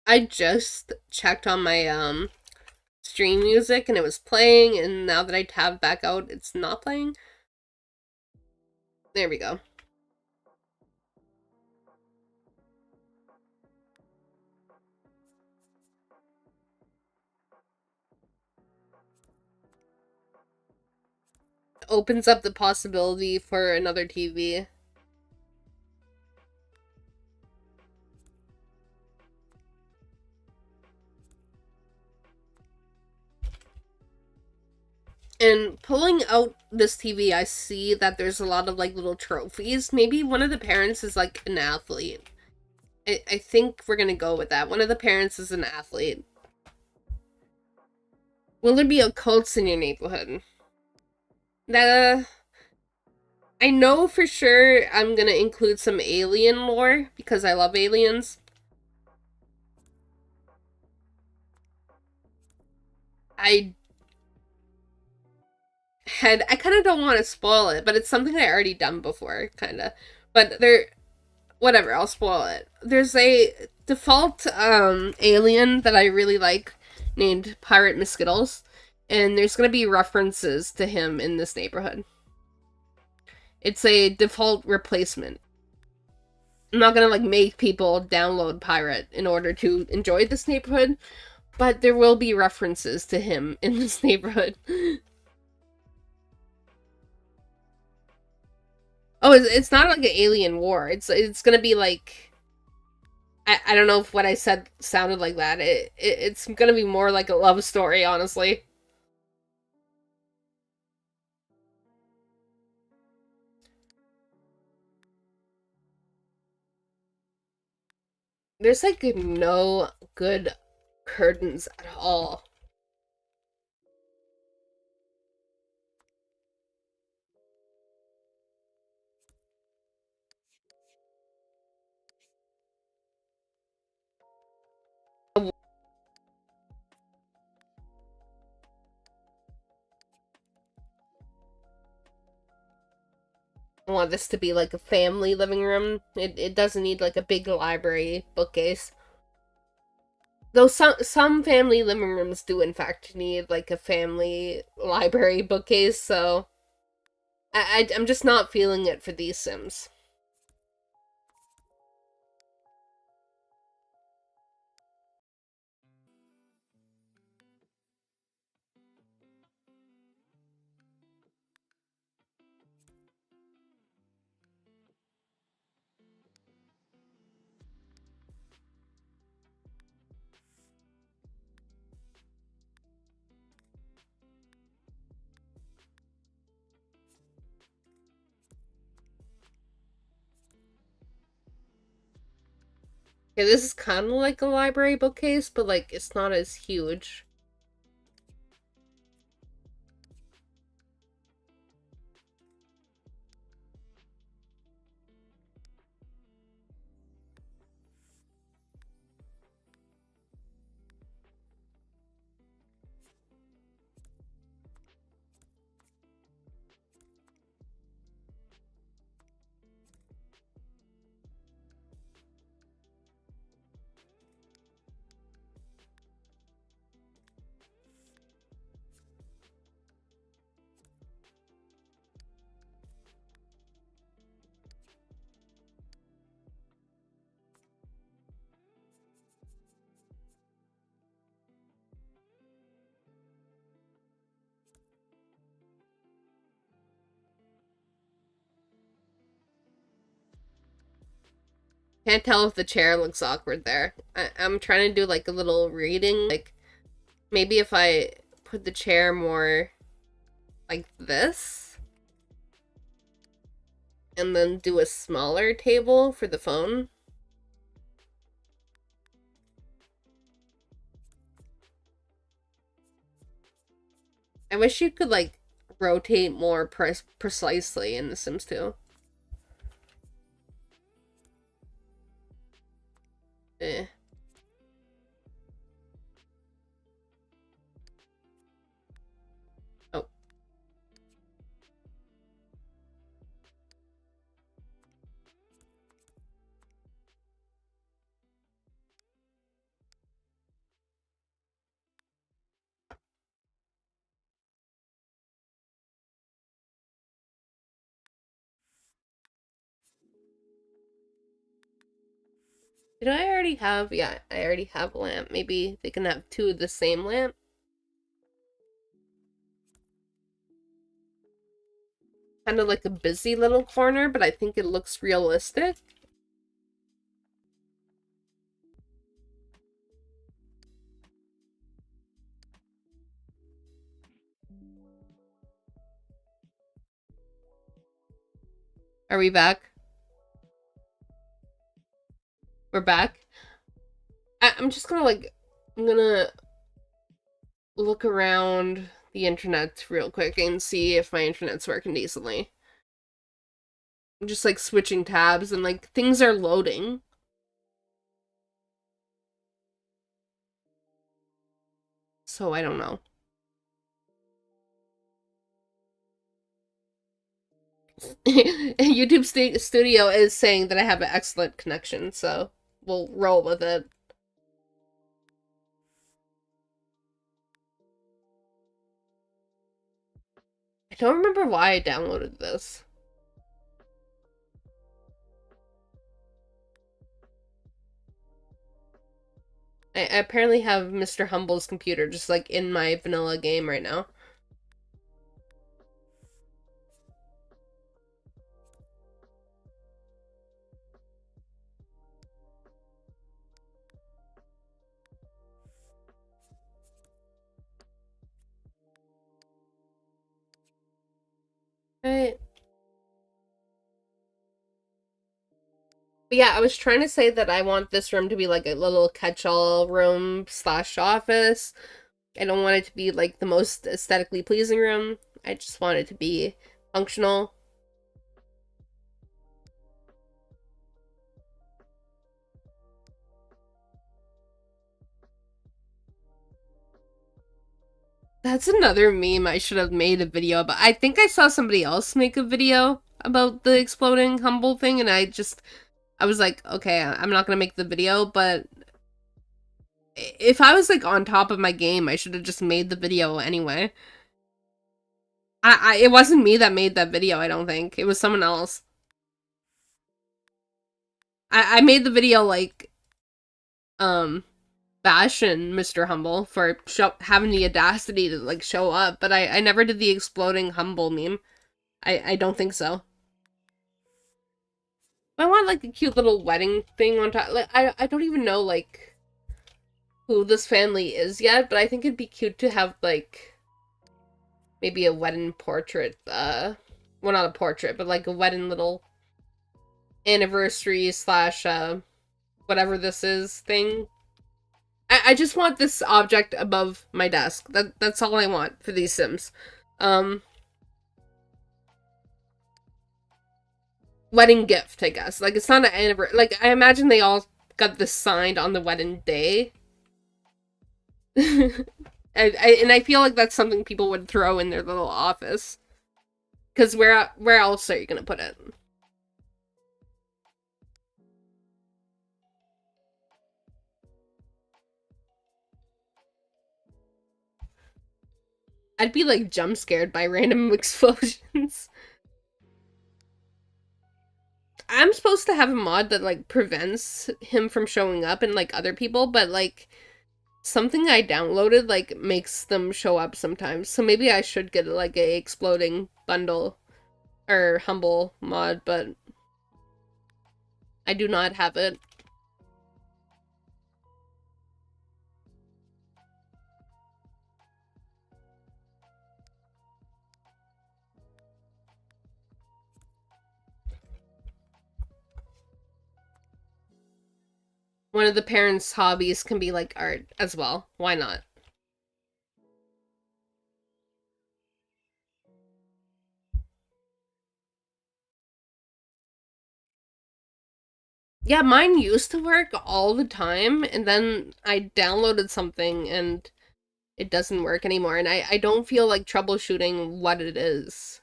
S1: I just checked on my, stream music and it was playing, and now that I tab back out, it's not playing. There we go. Opens up the possibility for another TV. And pulling out this TV, I see that there's a lot of like little trophies. Maybe one of the parents is like an athlete. I think we're gonna go with that. One of the parents is an athlete. Will there be occults in your neighborhood? I know for sure I'm gonna include some alien lore because I love aliens. I kind of don't want to spoil it, but it's something I already done before, kind of. But whatever, I'll spoil it. There's a default alien that I really like named Pirate Mosquitoes, and there's gonna be references to him in this neighborhood. It's a default replacement. I'm not gonna like make people download Pirate in order to enjoy this neighborhood, but there will be references to him in this neighborhood. Oh, it's not like an alien war. It's gonna be like I don't know if what I said sounded like that. It's gonna be more like a love story, honestly. There's like no good curtains at all. I want this to be like a family living room. It doesn't need like a big library bookcase. Though some family living rooms do in fact need like a family library bookcase, so I'm just not feeling it for these Sims. Yeah, this is kind of like a library bookcase, but like it's not as huge. Can't tell if the chair looks awkward there. I'm trying to do like a little reading. Like maybe if I put the chair more like this and then do a smaller table for the phone. I wish you could like rotate more precisely in The Sims 2. Eh. Oh. Did I already have? Yeah, I already have a lamp. Maybe they can have two of the same lamp. Kind of like a busy little corner, but I think it looks realistic. Are we back? We're back. I'm just gonna like, I'm gonna look around the internet real quick and see if my internet's working decently. I'm just like switching tabs and like things are loading. So I don't know. YouTube Studio is saying that I have an excellent connection, so we'll roll with it. I don't remember why I downloaded this. I apparently have Mr. Humble's computer just like in my vanilla game right now. Right. But yeah, I was trying to say that I want this room to be like a little catch-all room slash office. I don't want it to be like the most aesthetically pleasing room. I just want it to be functional. That's another meme I should have made a video about. I think I saw somebody else make a video about the exploding Humble thing, and I was like, okay, I'm not gonna make the video, but if I was like on top of my game, I should have just made the video anyway. It wasn't me that made that video, I don't think. It was someone else. I made the video like, bashing Mr. Humble for having the audacity to like show up, but I never did the exploding Humble meme. I don't think so. I want like a cute little wedding thing on top. Like I don't even know like who this family is yet, but I think it'd be cute to have like maybe a wedding portrait. Well, not a portrait, but like a wedding little anniversary slash whatever this is thing. I just want this object above my desk. That's all I want for these Sims. Wedding gift, I guess. Like, it's not an anniversary. Like, I imagine they all got this signed on the wedding day. And I feel like that's something people would throw in their little office. Because where else are you gonna put it? I'd be like jump scared by random explosions. I'm supposed to have a mod that like prevents him from showing up and like other people, but like something I downloaded like makes them show up sometimes. So maybe I should get like a exploding bundle or humble mod, but I do not have it. One of the parents' hobbies can be like art as well. Why not? Yeah, mine used to work all the time, and then I downloaded something and it doesn't work anymore, and I don't feel like troubleshooting what it is.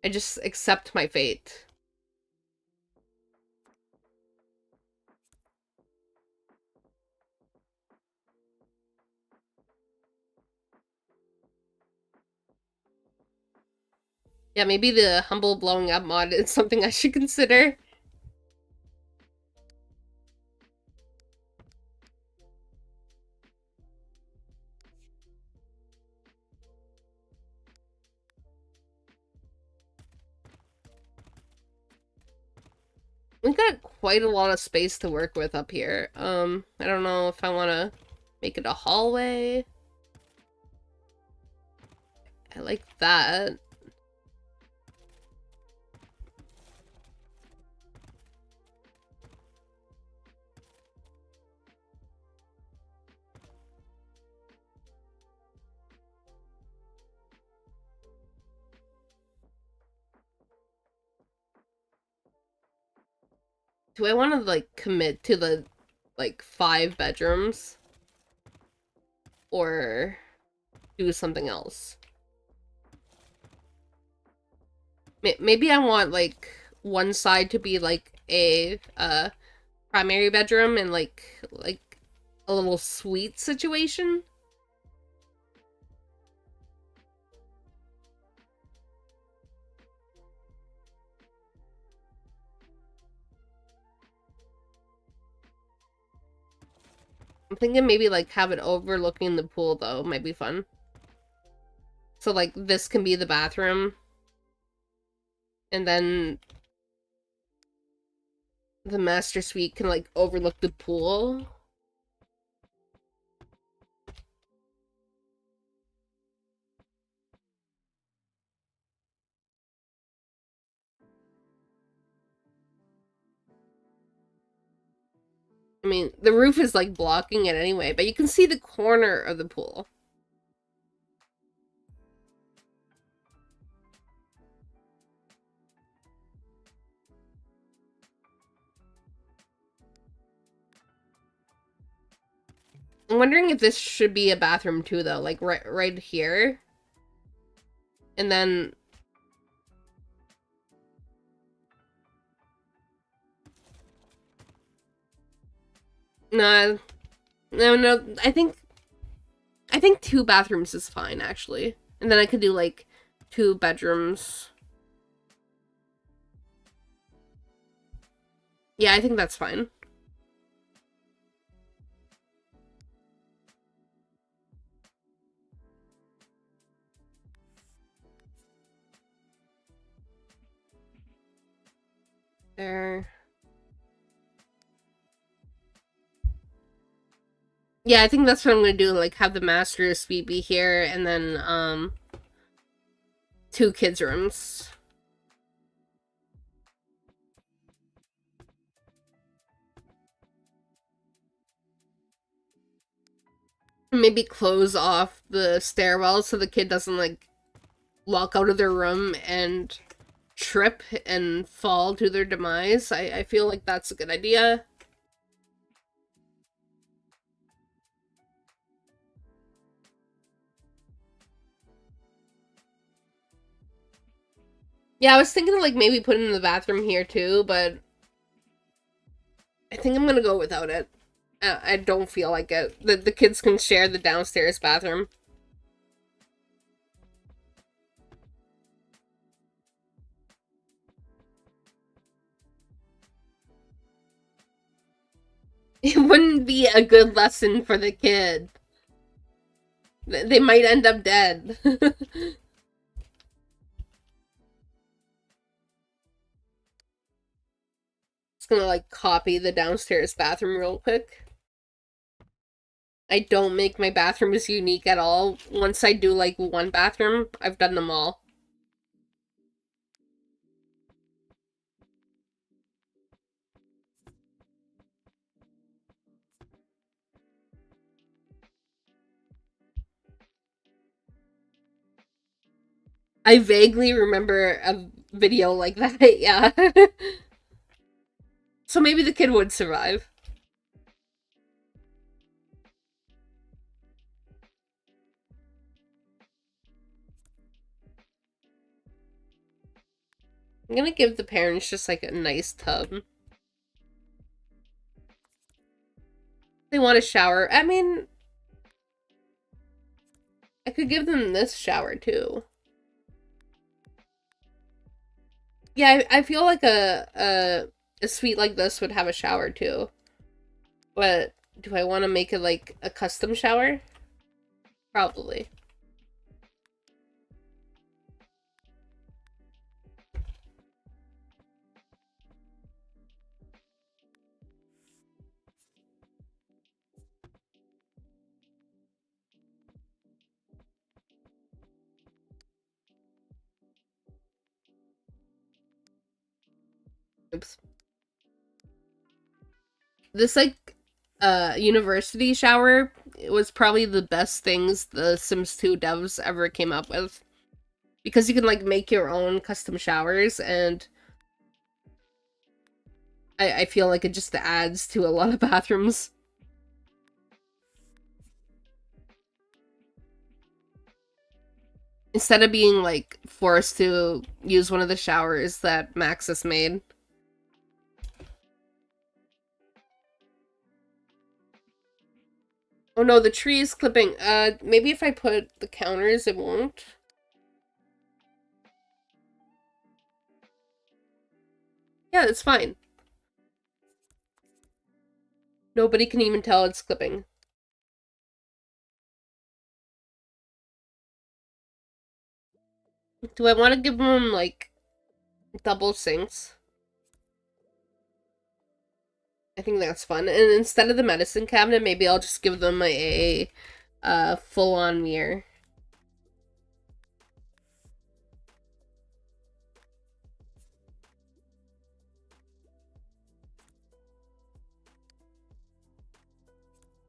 S1: I just accept my fate. Yeah, maybe the humble blowing up mod is something I should consider. We've got quite a lot of space to work with up here. I don't know if I want to make it a hallway. I like that. Do I want to, like, commit to the, like, 5 bedrooms? Or do something else? Maybe I want, like, one side to be, like, a, primary bedroom and, like, a little suite situation? I'm thinking maybe, like, have it overlooking the pool, though. Might be fun. So, like, this can be the bathroom. And then the master suite can, like, overlook the pool. I mean, the roof is, like, blocking it anyway, but you can see the corner of the pool. I'm wondering if this should be a bathroom too, though, like right here. And then no, no. I think 2 bathrooms is fine actually, and then I could do like 2 bedrooms. Yeah, I think that's fine. There. Yeah, I think that's what I'm gonna do. Like, have the master suite be here, and then 2 kids rooms. Maybe close off the stairwell so the kid doesn't like walk out of their room and trip and fall to their demise. I feel like that's a good idea. Yeah, I was thinking of like maybe putting in the bathroom here too, but I think I'm gonna go without it. I don't feel like it. The kids can share the downstairs bathroom. It wouldn't be a good lesson for the kid. They might end up dead. Just gonna like copy the downstairs bathroom real quick. I don't make my bathrooms unique at all. Once I do like one bathroom, I've done them all. I vaguely remember a video like that, yeah. So maybe the kid would survive. I'm gonna give the parents just like a nice tub. They want a shower. I mean, I could give them this shower too. Yeah, I feel like a suite like this would have a shower too. But do I want to make it like a custom shower? Probably. Oops. This like university shower was probably the best things the Sims 2 devs ever came up with. Because you can like make your own custom showers, and I feel like it just adds to a lot of bathrooms. Instead of being like forced to use one of the showers that Maxis made. Oh no, the tree is clipping. Maybe if I put the counters, it won't. Yeah, it's fine. Nobody can even tell it's clipping. Do I want to give them, like, double sinks? I think that's fun. And instead of the medicine cabinet, maybe I'll just give them a full-on mirror.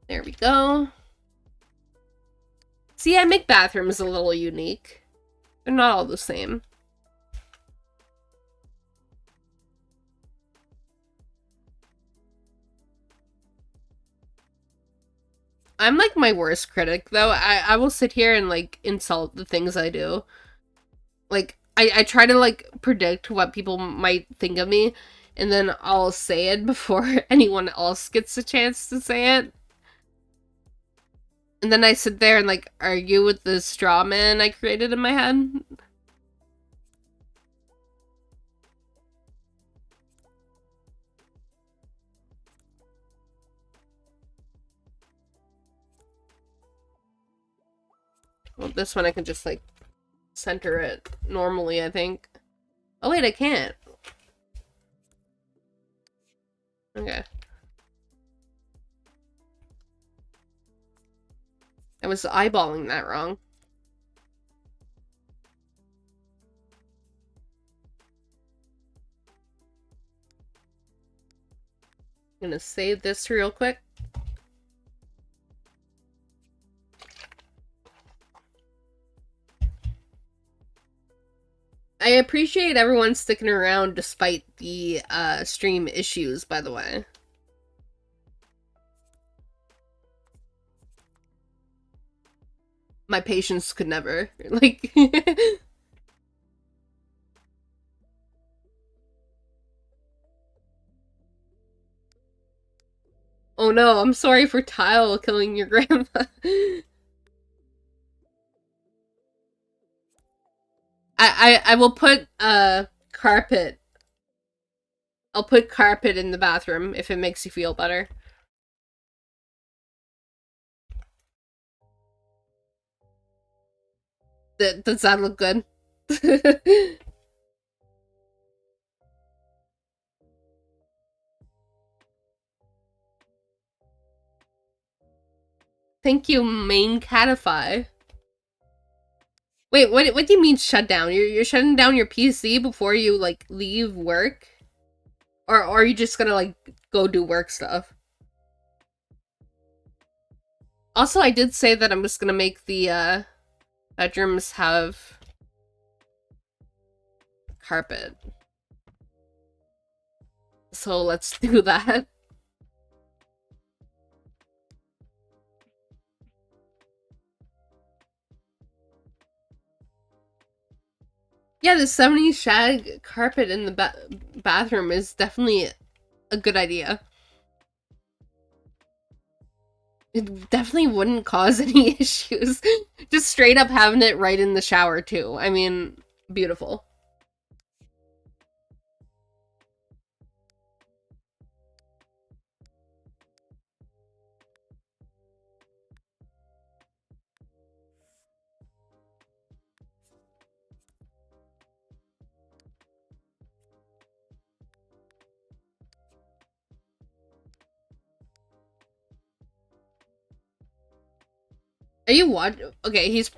S1: There we go. See, I make bathrooms a little unique. They're not all the same. I'm like my worst critic, though. I will sit here and like insult the things I do. Like, I try to like predict what people might think of me, and then I'll say it before anyone else gets a chance to say it. And then I sit there and like argue with the straw man I created in my head. Well, this one I can just like center it normally, I think. Oh wait, I can't. Okay. I was eyeballing that wrong. I'm gonna save this real quick. I appreciate everyone sticking around despite the stream issues, by the way. My patience could never. Like... Oh no, I'm sorry for Tile killing your grandma. I will put carpet. I'll put carpet in the bathroom if it makes you feel better. Does that look good? Thank you, main Catify. Wait, what do you mean shut down? You're shutting down your PC before you like leave work? Or are you just gonna like go do work stuff? Also, I did say that I'm just gonna make the bedrooms have carpet. So let's do that. Yeah, the 70s shag carpet in the bathroom is definitely a good idea. It definitely wouldn't cause any issues. Just straight up having it right in the shower, too. I mean, beautiful. Are you Okay, he's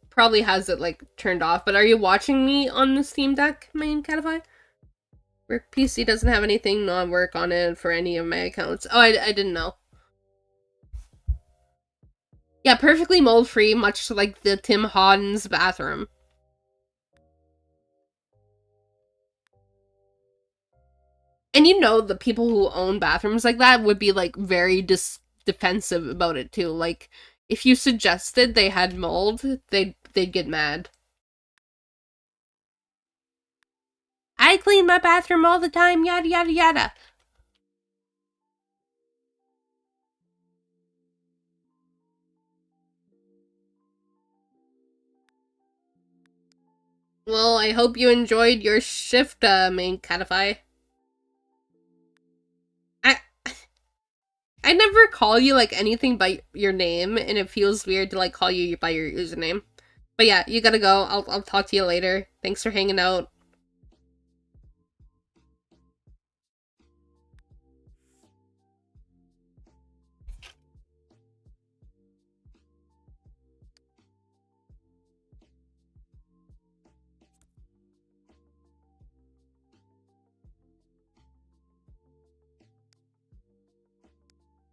S1: probably has it like turned off, but are you watching me on the Steam Deck, main Catify? Work PC doesn't have anything non-work on it for any of my accounts. Oh, I didn't know. Yeah, perfectly mold-free, much like the Tim Hortons bathroom. And you know the people who own bathrooms like that would be like very defensive about it too. Like if you suggested they had mold, they'd get mad. I clean my bathroom all the time, yada yada yada. Well, I hope you enjoyed your shift, main Catify. I never call you like anything by your name, and it feels weird to like call you by your username. But yeah, you gotta go. I'll talk to you later. Thanks for hanging out.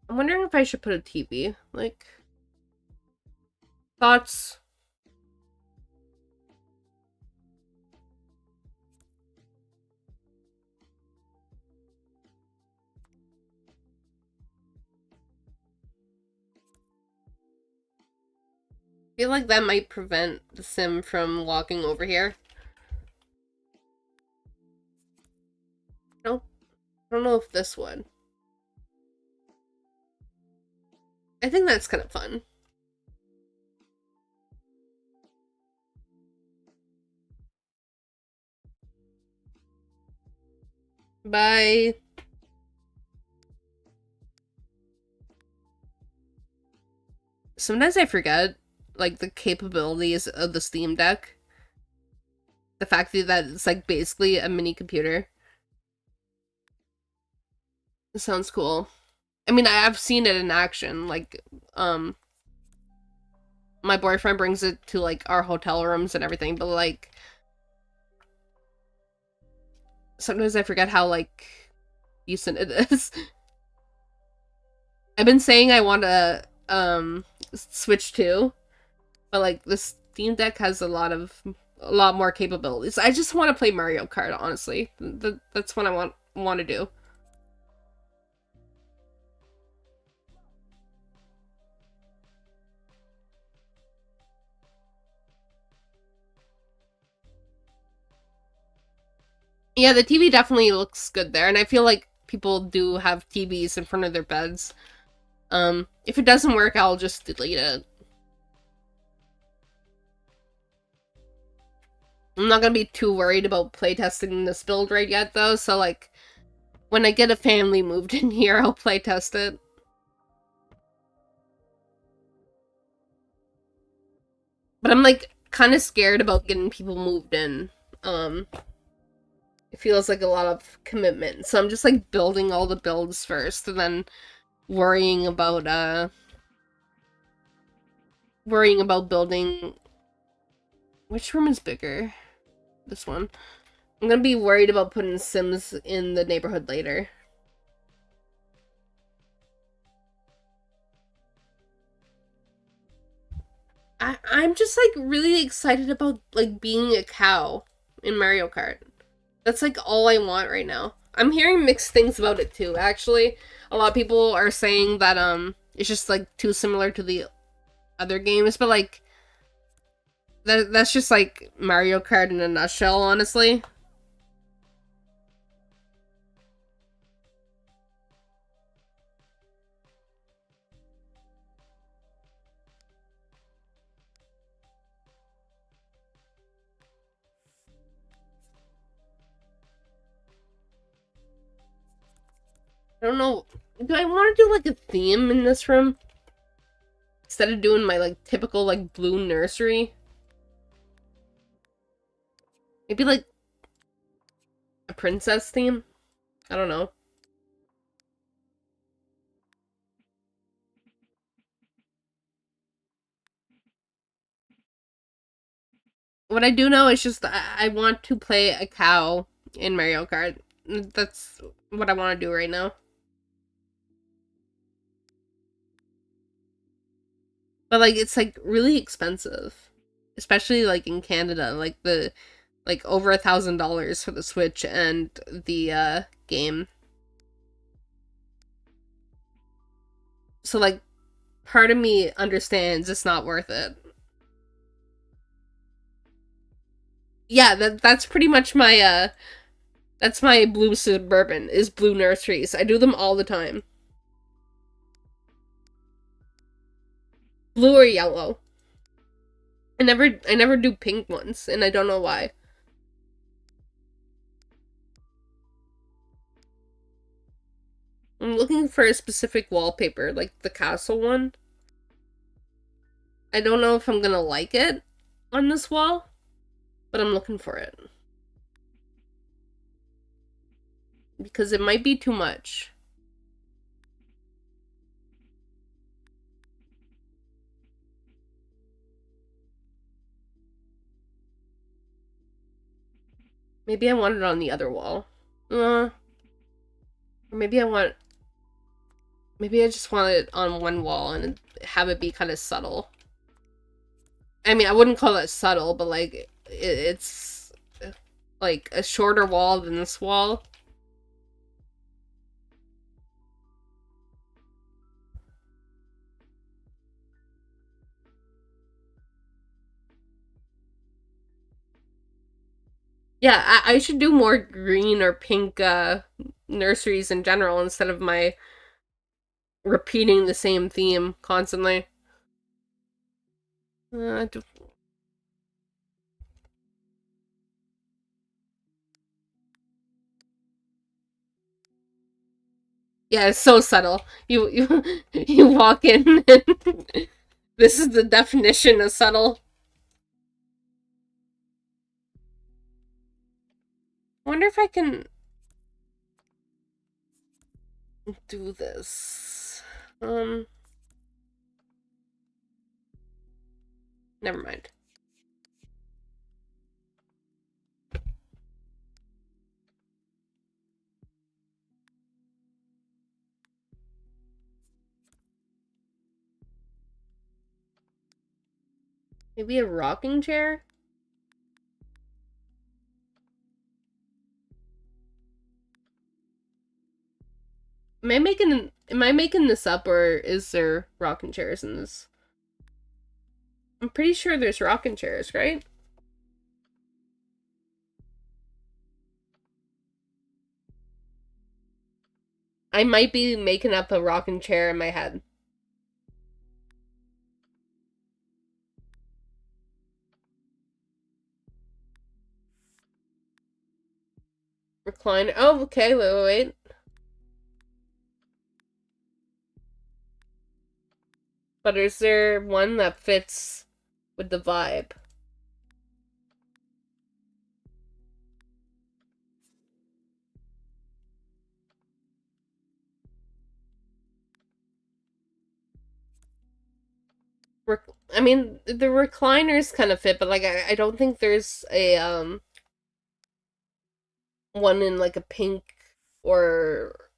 S1: I'm wondering if I should put a TV. Like, thoughts? I feel like that might prevent the sim from walking over here. Nope. I don't know if this would. I think that's kind of fun. Bye. Sometimes I forget, like, the capabilities of the Steam Deck. The fact that it's, like, basically a mini computer. It sounds cool. I mean, I've seen it in action. Like, my boyfriend brings it to, like, our hotel rooms and everything, but, like, sometimes I forget how, like, decent it is. I've been saying I want to, Switch 2, but, like, the Steam Deck has a lot of a lot more capabilities. I just want to play Mario Kart, honestly. That's what I want to do. Yeah, the TV definitely looks good there, and I feel like people do have TVs in front of their beds. If it doesn't work, I'll just delete it. I'm not gonna be too worried about playtesting this build right yet, though, so, like, when I get a family moved in here, I'll playtest it. But I'm, like, kind of scared about getting people moved in. It feels like a lot of commitment, so I'm just, like, building all the builds first, and then worrying about building... Which room is bigger? This one. I'm gonna be worried about putting Sims in the neighborhood later. I'm just, like, really excited about, like, being a cow in Mario Kart. That's, like, all I want right now. I'm hearing mixed things about it, too, actually. A lot of people are saying that, it's just, like, too similar to the other games, but, like, that's just, like, Mario Kart in a nutshell, honestly. I don't know. Do I want to do, like, a theme in this room? Instead of doing my, like, typical, like, blue nursery? Maybe, like, a princess theme? I don't know. What I do know is just I want to play a cow in Mario Kart. That's what I want to do right now. But, like, it's, like, really expensive. Especially, like, in Canada. Like, over $1,000 for the Switch and the, game. So, like, part of me understands it's not worth it. Yeah, that's pretty much my, that's my blue suburban, is blue nurseries. I do them all the time. Blue or yellow. I never do pink ones, and I don't know why. I'm looking for a specific wallpaper, like the castle one. I don't know if I'm gonna like it on this wall, but I'm looking for it. Because it might be too much. Maybe I want it on the other wall. Or maybe maybe I just want it on one wall and have it be kind of subtle. I mean, I wouldn't call it subtle, but, like, it's like a shorter wall than this wall. Yeah, I should do more green or pink nurseries in general instead of my repeating the same theme constantly. Uh, yeah, it's so subtle. You walk in and this is the definition of subtle. I wonder if I can do this. Never mind. Maybe a rocking chair? Am I making this up, or is there rocking chairs in this? I'm pretty sure there's rocking chairs, right? I might be making up a rocking chair in my head. Recliner. Oh, okay. Wait. But is there one that fits with the vibe? I mean, the recliners kind of fit, but like I don't think there's a one in like a pink or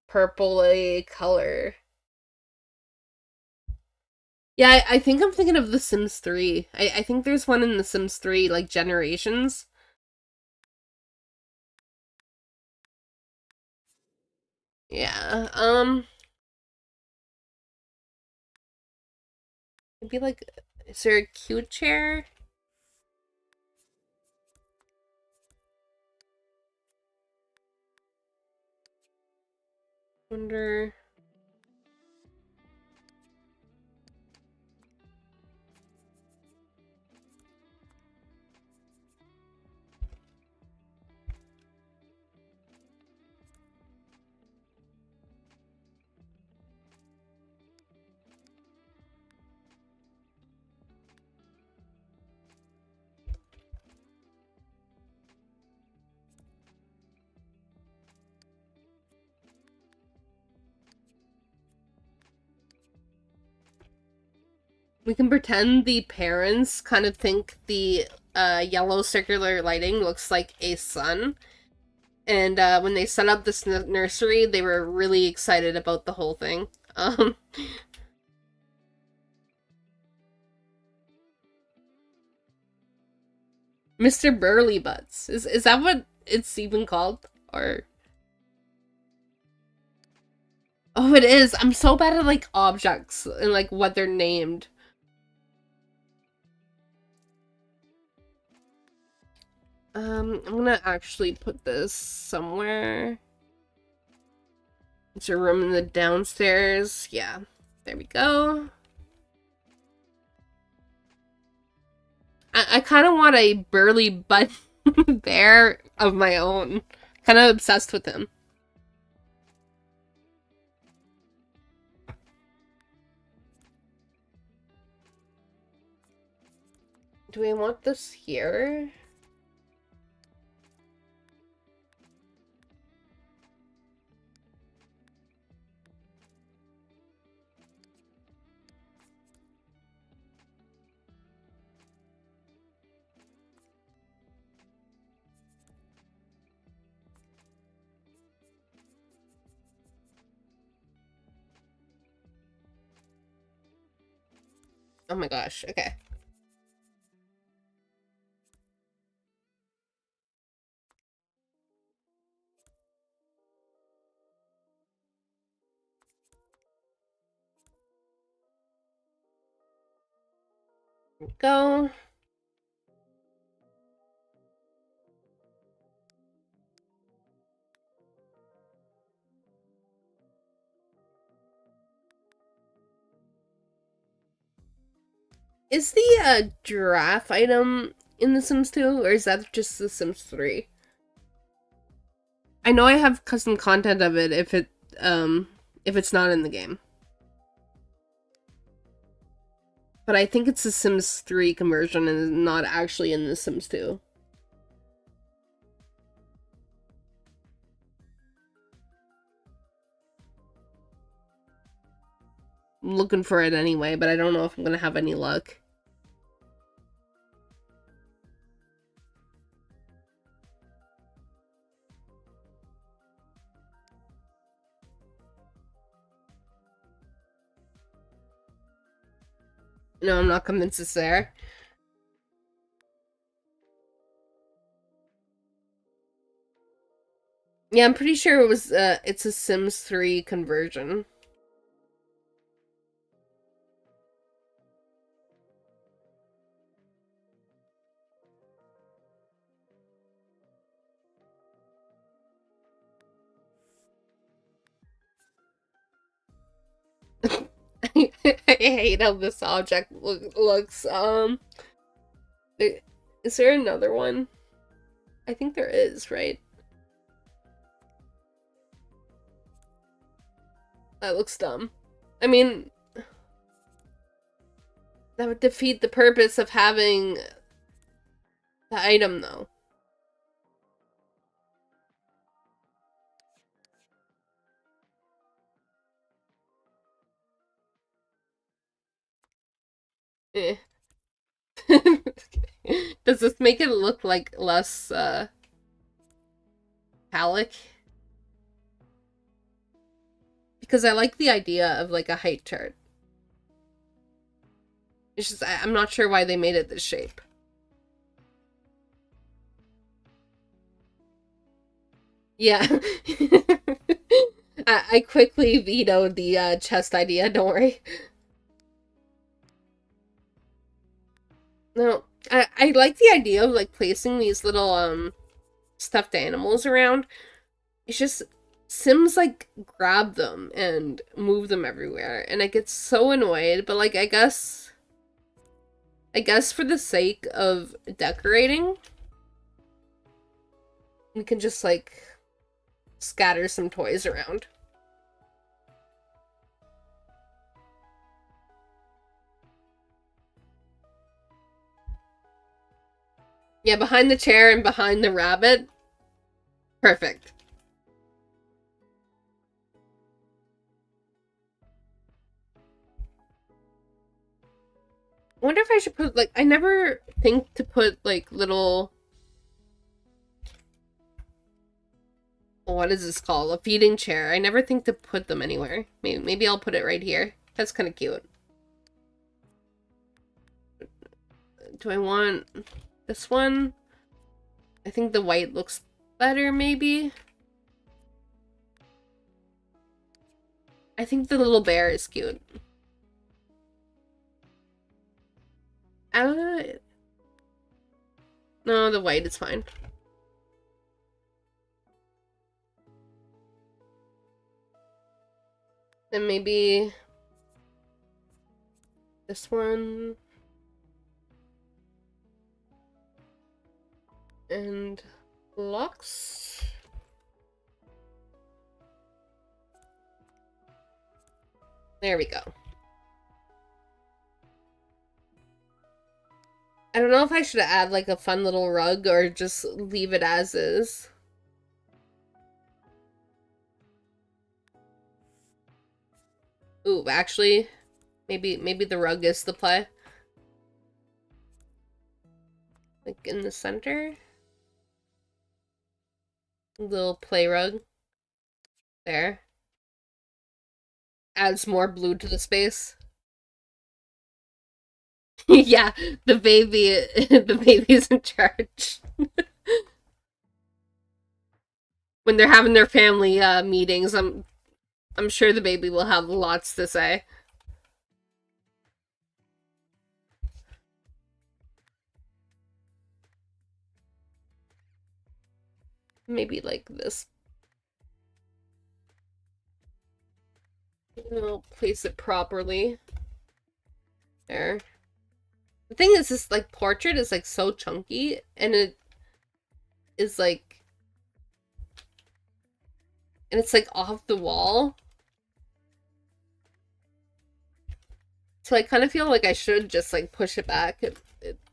S1: purple color. Yeah, I think I'm thinking of The Sims 3. I think there's one in The Sims 3, like Generations. Yeah. Maybe like, is there a cute chair? Wonder. We can pretend the parents kind of think the yellow circular lighting looks like a sun. And when they set up this nursery, they were really excited about the whole thing. Um, Mr. Burley Butts. Is that what it's even called? Or oh, it is. I'm so bad at like objects and like what they're named. I'm gonna actually put this somewhere. It's a room in the downstairs. Yeah, there we go. I kind of want a burly butt bear of my own. Kind of obsessed with him. Do we want this here? Oh my gosh, okay. Go. Is the giraffe item in The Sims 2, or is that just The Sims 3? I know I have custom content of it if it's not in the game. But I think it's a Sims 3 conversion and not actually in The Sims 2. I'm looking for it anyway, but I don't know if I'm gonna have any luck. No, I'm not convinced it's there. Yeah, I'm pretty sure it was, it's a Sims 3 conversion. I hate how this object looks. Is there another one? I think there is, right? That looks dumb. I mean, that would defeat the purpose of having the item, though. Eh. Does this make it look like less, phallic? Because I like the idea of, like, a height chart. It's just, I'm not sure why they made it this shape. Yeah. I quickly vetoed the chest idea, don't worry. No, I like the idea of, like, placing these little, stuffed animals around. It's just, Sims, like, grab them and move them everywhere, and I get so annoyed, but, like, I guess for the sake of decorating, we can just, like, scatter some toys around. Yeah, behind the chair and behind the rabbit. Perfect. I wonder if I should put, like, I never think to put, like, little... What is this called? A feeding chair. I never think to put them anywhere. Maybe I'll put it right here. That's kind of cute. Do I want this one? I think the white looks better, maybe? I think the little bear is cute. No, the white is fine. Then maybe this one. And Lux. There we go. I don't know if I should add, like, a fun little rug or just leave it as is. Ooh, actually, maybe the rug is the play. Like, in the center. Little play rug. There. Adds more blue to the space. Yeah, the baby's in charge. When they're having their family meetings, I'm sure the baby will have lots to say. Maybe like this. I'll place it properly. There. The thing is, this, like, portrait is, like, so chunky, and it is, like, and it's, like, off the wall. So I kind of feel like I should just, like, push it back. It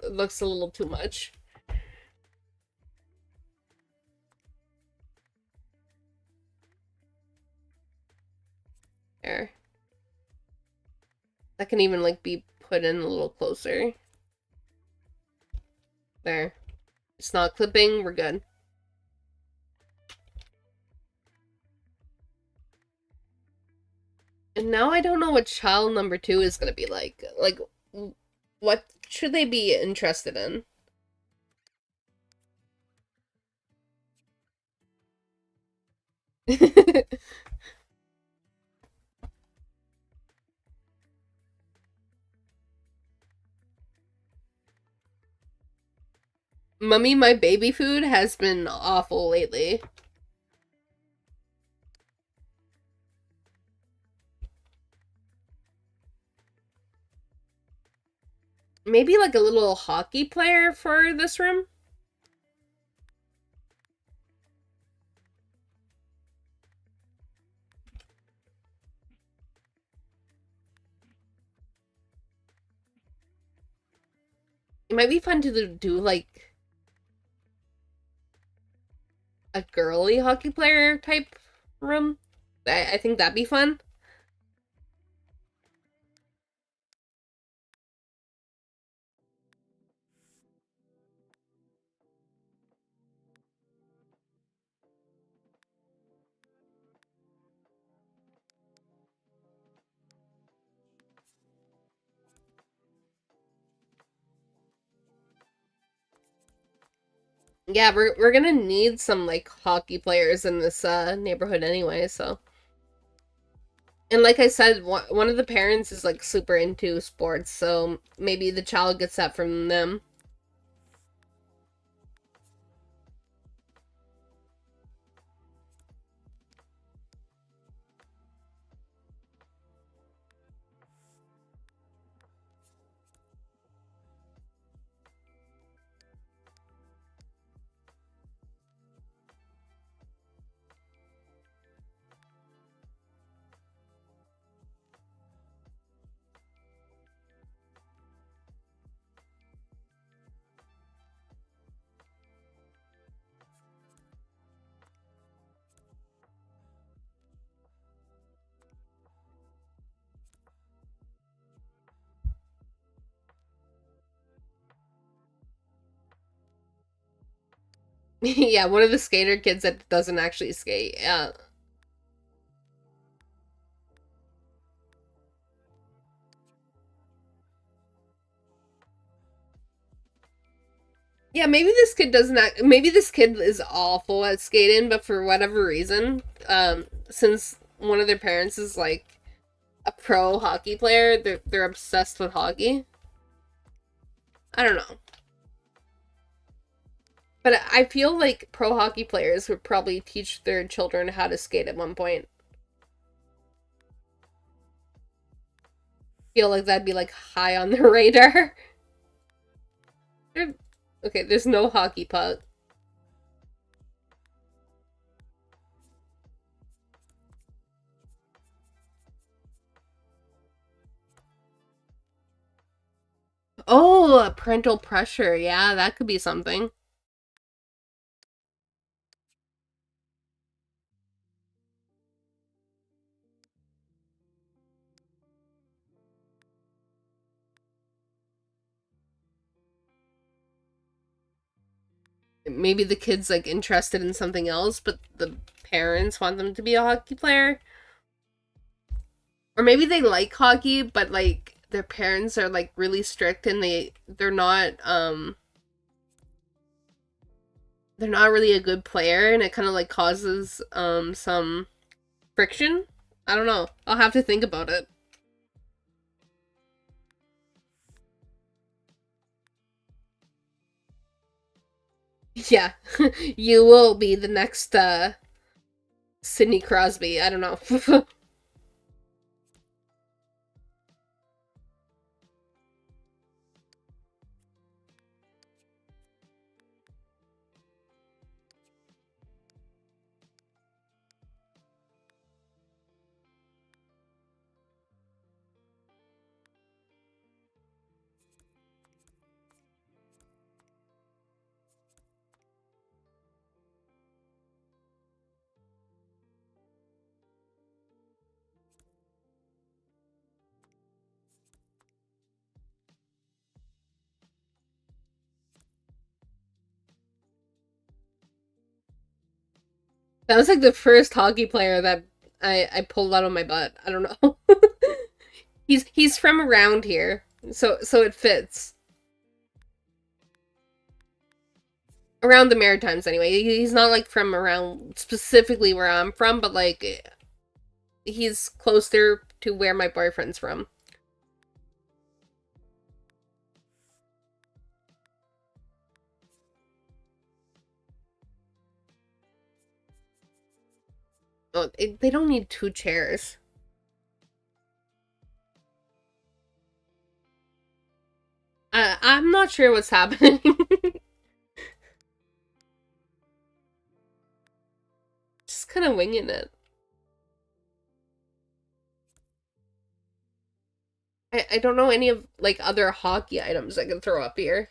S1: looks a little too much. There. That can even, like, be put in a little closer. There. It's not clipping, we're good. And now I don't know what child number 2 is gonna be like. Like, what should they be interested in? Mummy, my baby food has been awful lately. Maybe like a little hockey player for this room? It might be fun to do like a girly hockey player type room. I think that'd be fun. Yeah, we're gonna need some like hockey players in this neighborhood anyway, so. And like I said, one of the parents is like super into sports, so maybe the child gets that from them. Yeah, one of the skater kids that doesn't actually skate. Yeah. Yeah, maybe this kid doesn't act, maybe this kid is awful at skating, but for whatever reason, since one of their parents is like a pro hockey player, they're obsessed with hockey. I don't know. But I feel like pro hockey players would probably teach their children how to skate at one point. Feel like that'd be like high on the radar. Okay, there's no hockey puck. Oh, parental pressure. Yeah, that could be something. Maybe the kid's like interested in something else, but the parents want them to be a hockey player. Or maybe they like hockey, but like their parents are like really strict and they're not really a good player and it kind of like causes some friction. I don't know. I'll have to think about it. Yeah. You will be the next Sidney Crosby. I don't know. That was like the first hockey player that I pulled out of my butt. I don't know. He's from around here, so it fits. Around the Maritimes anyway. He's not like from around specifically where I'm from, but like he's closer to where my boyfriend's from. Oh, they don't need 2 chairs. I'm not sure what's happening. Just kind of winging it. I don't know any of like other hockey items I can throw up here.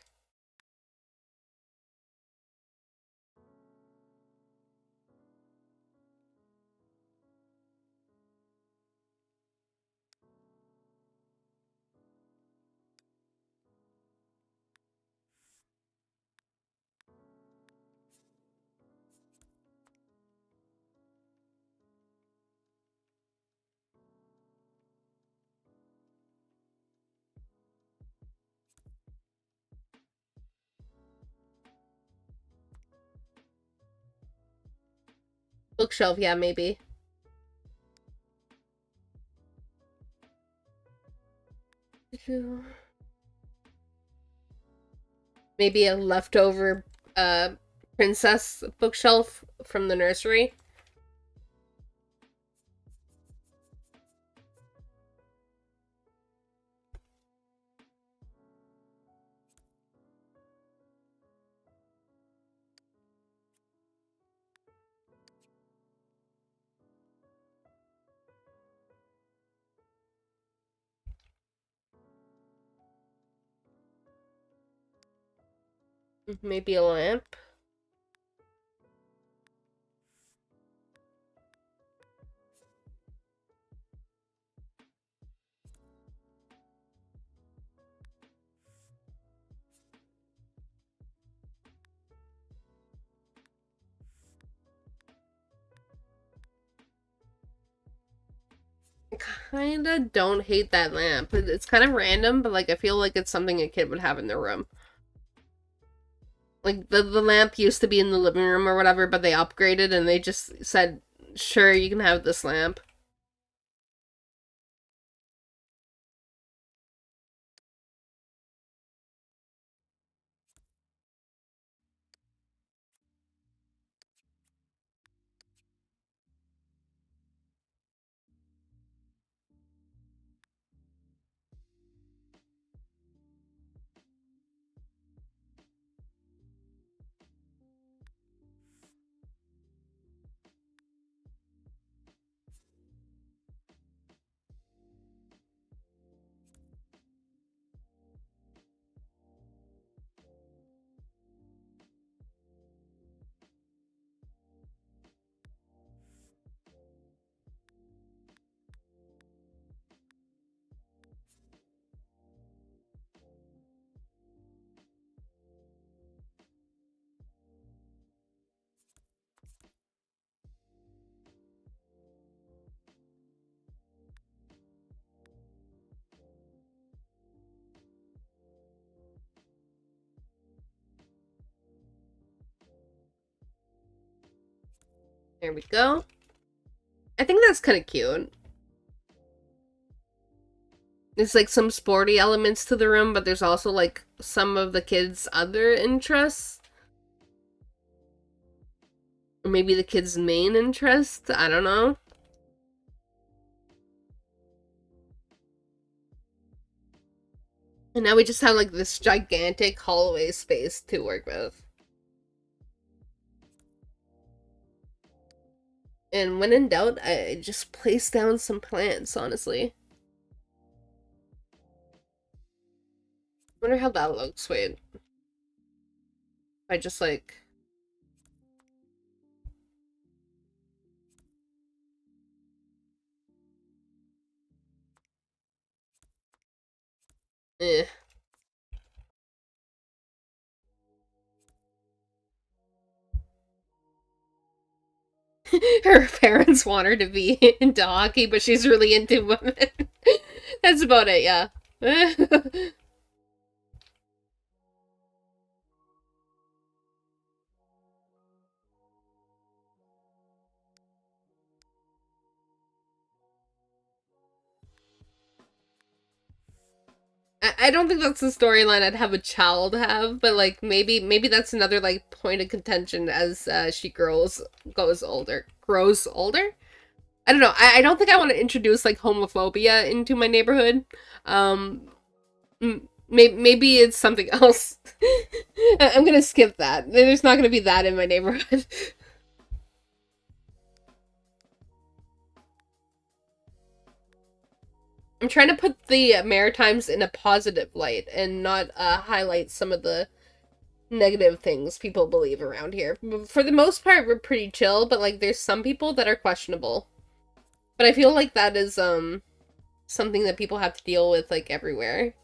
S1: Bookshelf, yeah, maybe. Maybe a leftover princess bookshelf from the nursery. Maybe a lamp. Kinda don't hate that lamp. It's kind of random, but like I feel like it's something a kid would have in their room. Like the lamp used to be in the living room or whatever, but they upgraded and they just said, "Sure, you can have this lamp." There we go. I think that's kind of cute. There's like some sporty elements to the room, but there's also like some of the kids' other interests. Or maybe the kids' main interest. I don't know. And now we just have like this gigantic hallway space to work with. And when in doubt, I just place down some plants, honestly. Wonder how that looks. Wait. I just like... Eh. Her parents want her to be into hockey, but she's really into women. That's about it, yeah. I don't think that's the storyline I'd have a child have, but like maybe that's another like point of contention as she goes older. Grows older? I don't know. I don't think I want to introduce like homophobia into my neighborhood. Maybe it's something else. I'm gonna skip that. There's not gonna be that in my neighborhood. I'm trying to put the Maritimes in a positive light and not highlight some of the negative things people believe around here. For the most part, we're pretty chill, but like there's some people that are questionable. But I feel like that is something that people have to deal with like everywhere.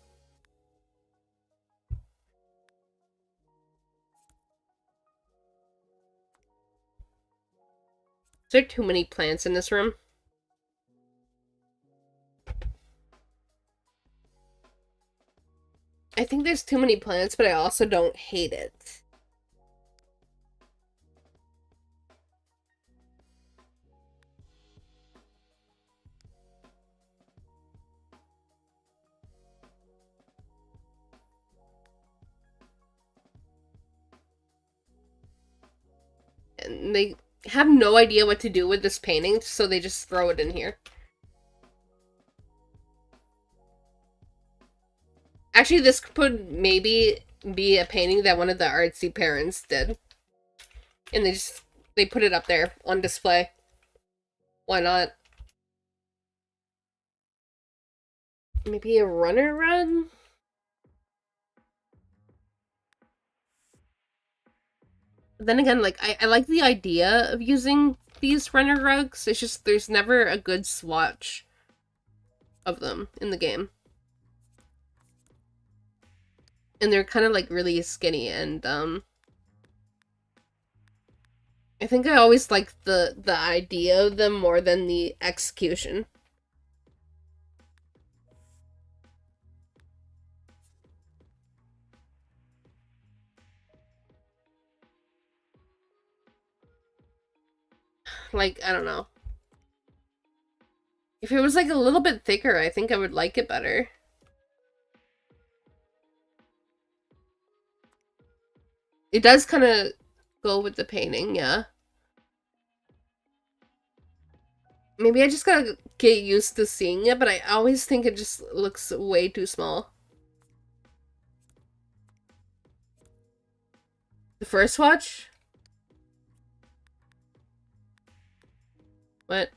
S1: Is there too many plants in this room? I think there's too many plants, but I also don't hate it. And they have no idea what to do with this painting, so they just throw it in here. Actually, this could maybe be a painting that one of the artsy parents did. And they put it up there on display. Why not? Maybe a runner rug? Then again, like, I like the idea of using these runner rugs. It's just there's never a good swatch of them in the game. And they're kind of like really skinny and I think I always like the idea of them more than the execution. Like, I don't know. If it was like a little bit thicker, I think I would like it better. It does kind of go with the painting, yeah. Maybe I just gotta get used to seeing it, but I always think it just looks way too small. The first watch? What?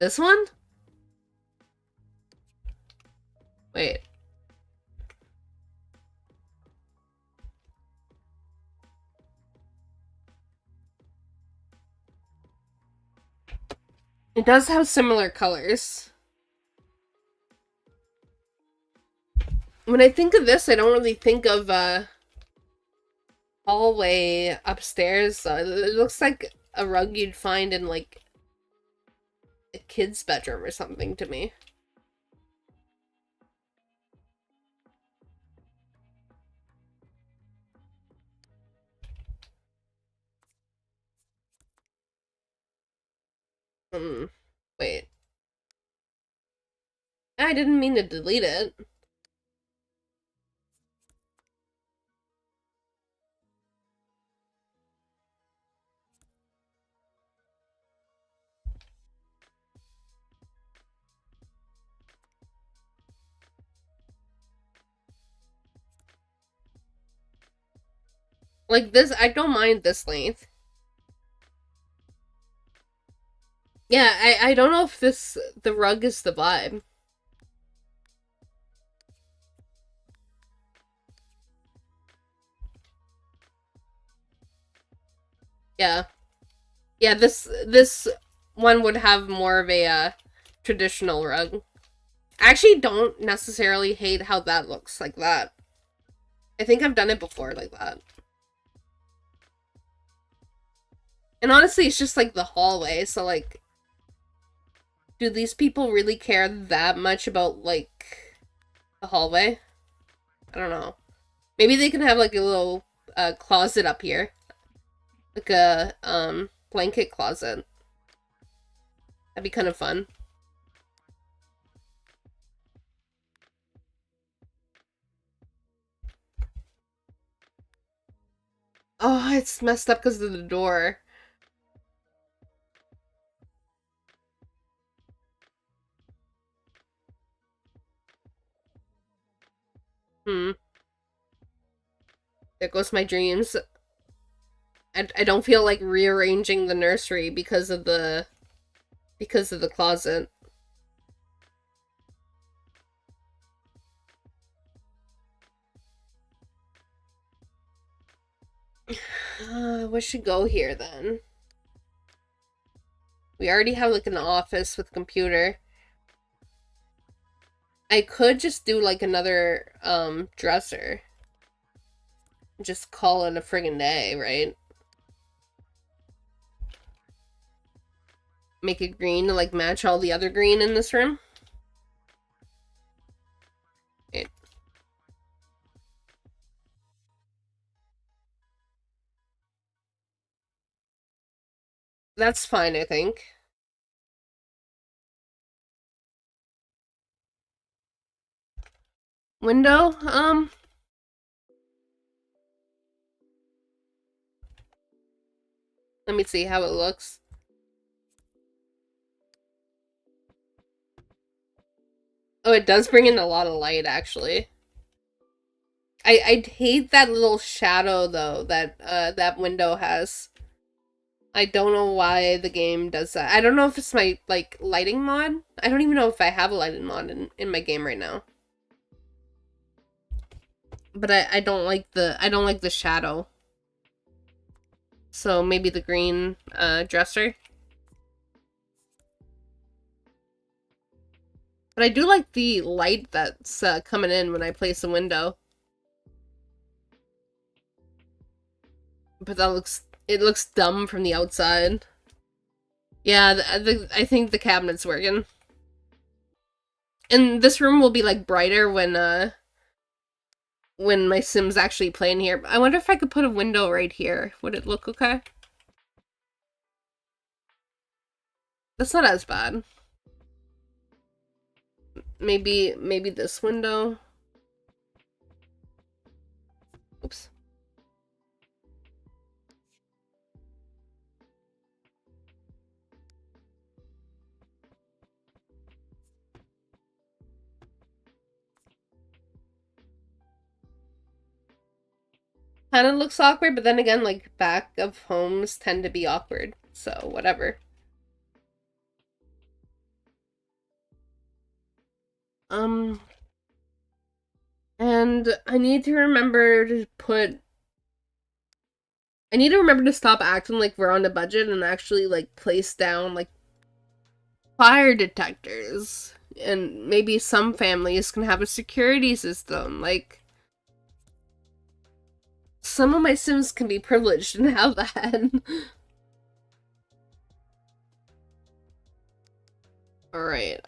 S1: This one? Wait. It does have similar colors. When I think of this, I don't really think of hallway upstairs. It looks like a rug you'd find in like a kid's bedroom or something to me. Wait. I didn't mean to delete it. Like this, I don't mind this length. Yeah, I don't know if the rug is the vibe. Yeah. Yeah, this one would have more of a traditional rug. I actually don't necessarily hate how that looks like that. I think I've done it before like that. And honestly, it's just like the hallway, so like do these people really care that much about like the hallway? I don't know. Maybe they can have like a little closet up here. Like a blanket closet. That'd be kind of fun. it's messed up because of the door. Hmm. There goes my dreams. I don't feel like rearranging the nursery because of the closet. What should go here then? We already have like an office with a computer. I could just do like another dresser. Just call it a friggin' day, right? Make it green to like match all the other green in this room. It... That's fine, I think. Window, let me see how it looks. Oh, it does bring in a lot of light, actually. I'd hate that little shadow, though, that that window has. I don't know why the game does that. I don't know if it's my, like, lighting mod. I don't even know if I have a lighting mod in my game right now. But I don't like the shadow. So maybe the green dresser. But I do like the light that's coming in when I place a window. But it looks dumb from the outside. Yeah, I think the cabinet's working. And this room will be like brighter when my Sims actually play in here. I wonder if I could put a window right here. Would it look okay? That's not as bad. Maybe this window. Oops. Kind of looks awkward, but then again, like, back of homes tend to be awkward. So, whatever. And I need to remember to put... I need to remember to stop acting like we're on a budget and actually, like, place down, like, fire detectors. And maybe some families can have a security system, like... Some of my Sims can be privileged and have that. Alright,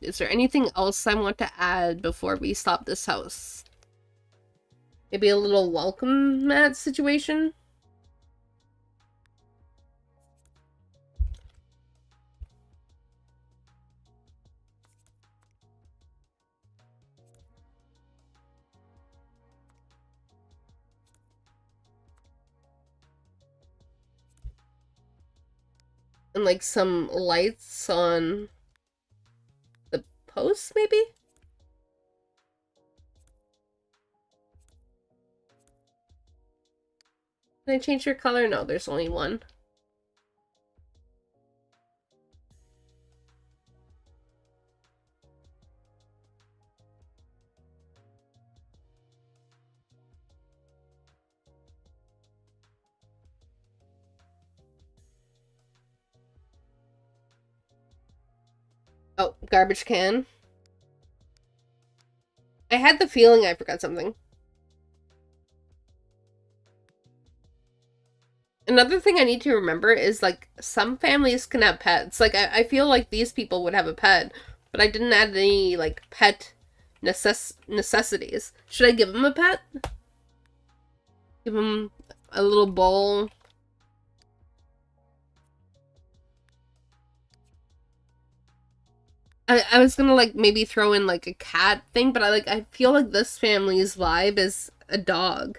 S1: is there anything else I want to add before we stop this house? Maybe a little welcome mat situation? And like some lights on the posts, maybe? Can I change your color? No, there's only one. Oh, garbage can. I had the feeling I forgot something. Another thing I need to remember is, like, some families can have pets. Like, I feel like these people would have a pet, but I didn't add any, like, pet necessities. Should I give them a pet? Give them a little bowl? I was gonna, like, maybe throw in, like, a cat thing, but I feel like this family's vibe is a dog.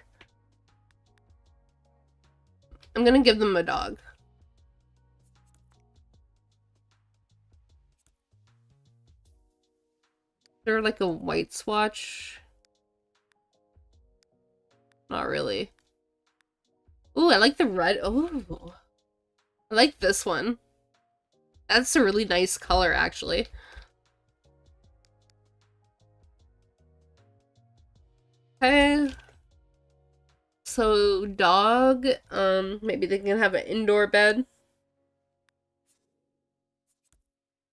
S1: I'm gonna give them a dog. They're like a white swatch. Not really. Ooh, I like the red. Ooh. I like this one. That's a really nice color, actually. Okay. So, dog, maybe they can have an indoor bed.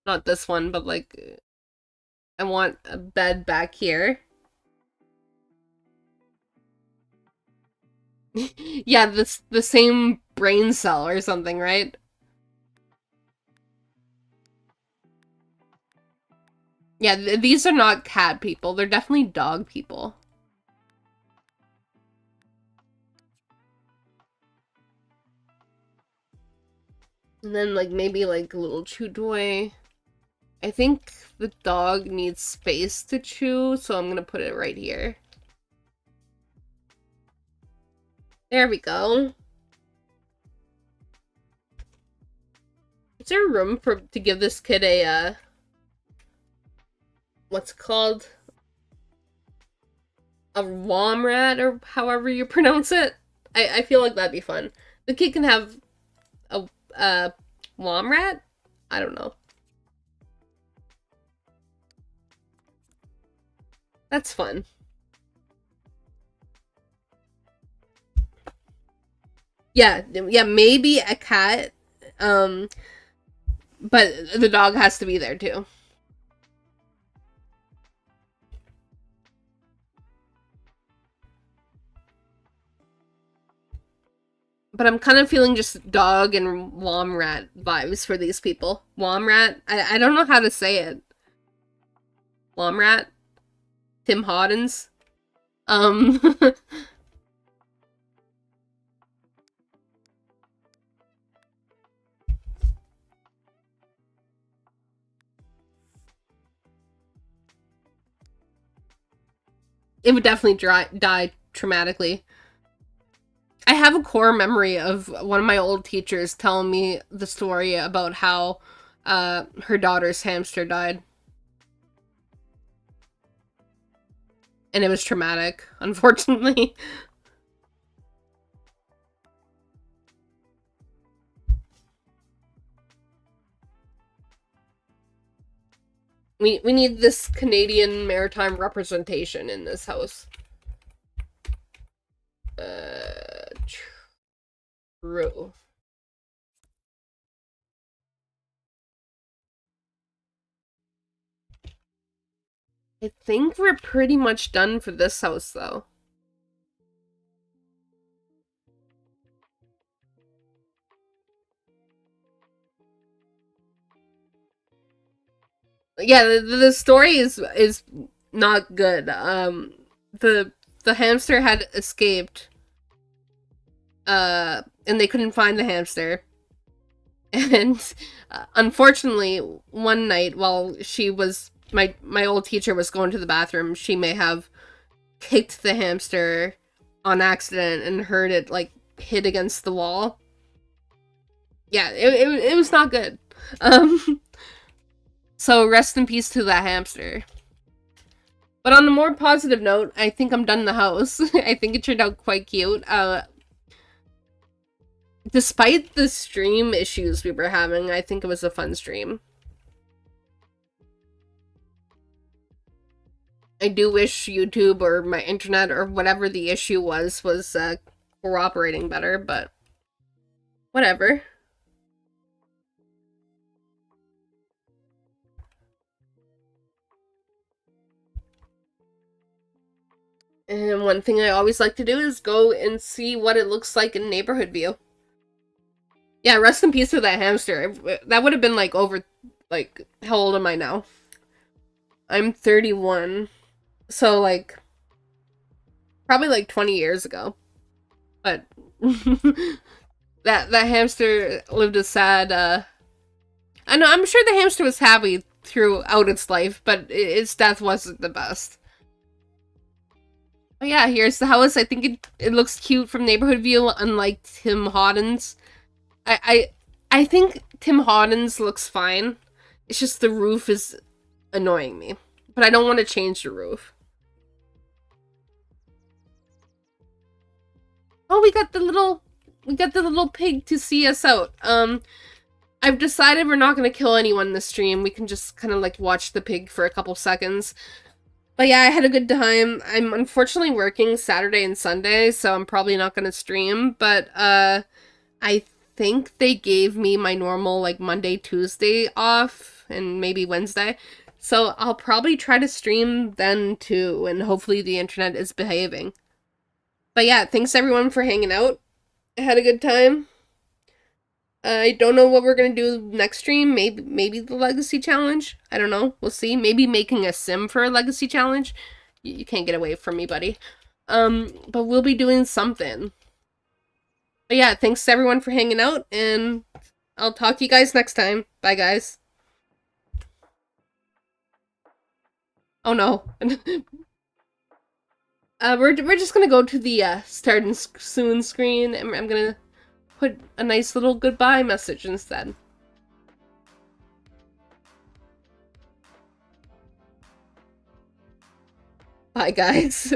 S1: Not this one, but like, I want a bed back here. Yeah, the same brain cell or something, right? Yeah, these are not cat people. They're definitely dog people. And then, like, maybe, like, a little chew toy. I think the dog needs space to chew, so I'm gonna put it right here. There we go. Is there room to give this kid a, what's it called? A Womrat, or however you pronounce it? I feel like that'd be fun. The kid can have a Womrat? I don't know. That's fun. Yeah, maybe a cat, but the dog has to be there too. But I'm kind of feeling just dog and Womrat vibes for these people. Womrat? I don't know how to say it. Womrat? Tim Hoddens? It would definitely die traumatically. I have a core memory of one of my old teachers telling me the story about how her daughter's hamster died. And it was traumatic, unfortunately. We need this Canadian maritime representation in this house. True. I think we're pretty much done for this house, though. Yeah, the story is not good. The hamster had escaped, and they couldn't find the hamster. And unfortunately, one night while she was my old teacher was going to the bathroom, she may have kicked the hamster on accident and heard it like hit against the wall. Yeah, it was not good. So rest in peace to that hamster. But on a more positive note, I think I'm done in the house. I think it turned out quite cute. Despite the stream issues we were having, I think it was a fun stream. I do wish YouTube or my internet or whatever the issue was cooperating better, but whatever. And one thing I always like to do is go and see what it looks like in neighborhood view. Yeah, rest in peace to that hamster. That would have been like over, like, how old am I now? I'm 31. So, like, probably like 20 years ago. But that hamster lived a sad, I know, I'm sure the hamster was happy throughout its life, but its death wasn't the best. Oh yeah, here's the house. I think it looks cute from neighborhood view, unlike Tim Hortons. I think Tim Hortons looks fine. It's just the roof is annoying me. But I don't want to change the roof. Oh, we got the little pig to see us out. I've decided we're not gonna kill anyone in the stream. We can just kind of like watch the pig for a couple seconds. But yeah, I had a good time. I'm unfortunately working Saturday and Sunday, so I'm probably not gonna stream, but I think they gave me my normal like Monday, Tuesday off, and maybe Wednesday. So I'll probably try to stream then too, and hopefully the internet is behaving. But yeah, thanks everyone for hanging out. I had a good time. I don't know what we're gonna do next stream. Maybe the Legacy Challenge. I don't know. We'll see. Maybe making a sim for a Legacy Challenge. You can't get away from me, buddy. But we'll be doing something. But yeah, thanks to everyone for hanging out, and I'll talk to you guys next time. Bye, guys. Oh no. We're just gonna go to the starting soon screen, and I'm gonna put a nice little goodbye message instead. Bye, guys.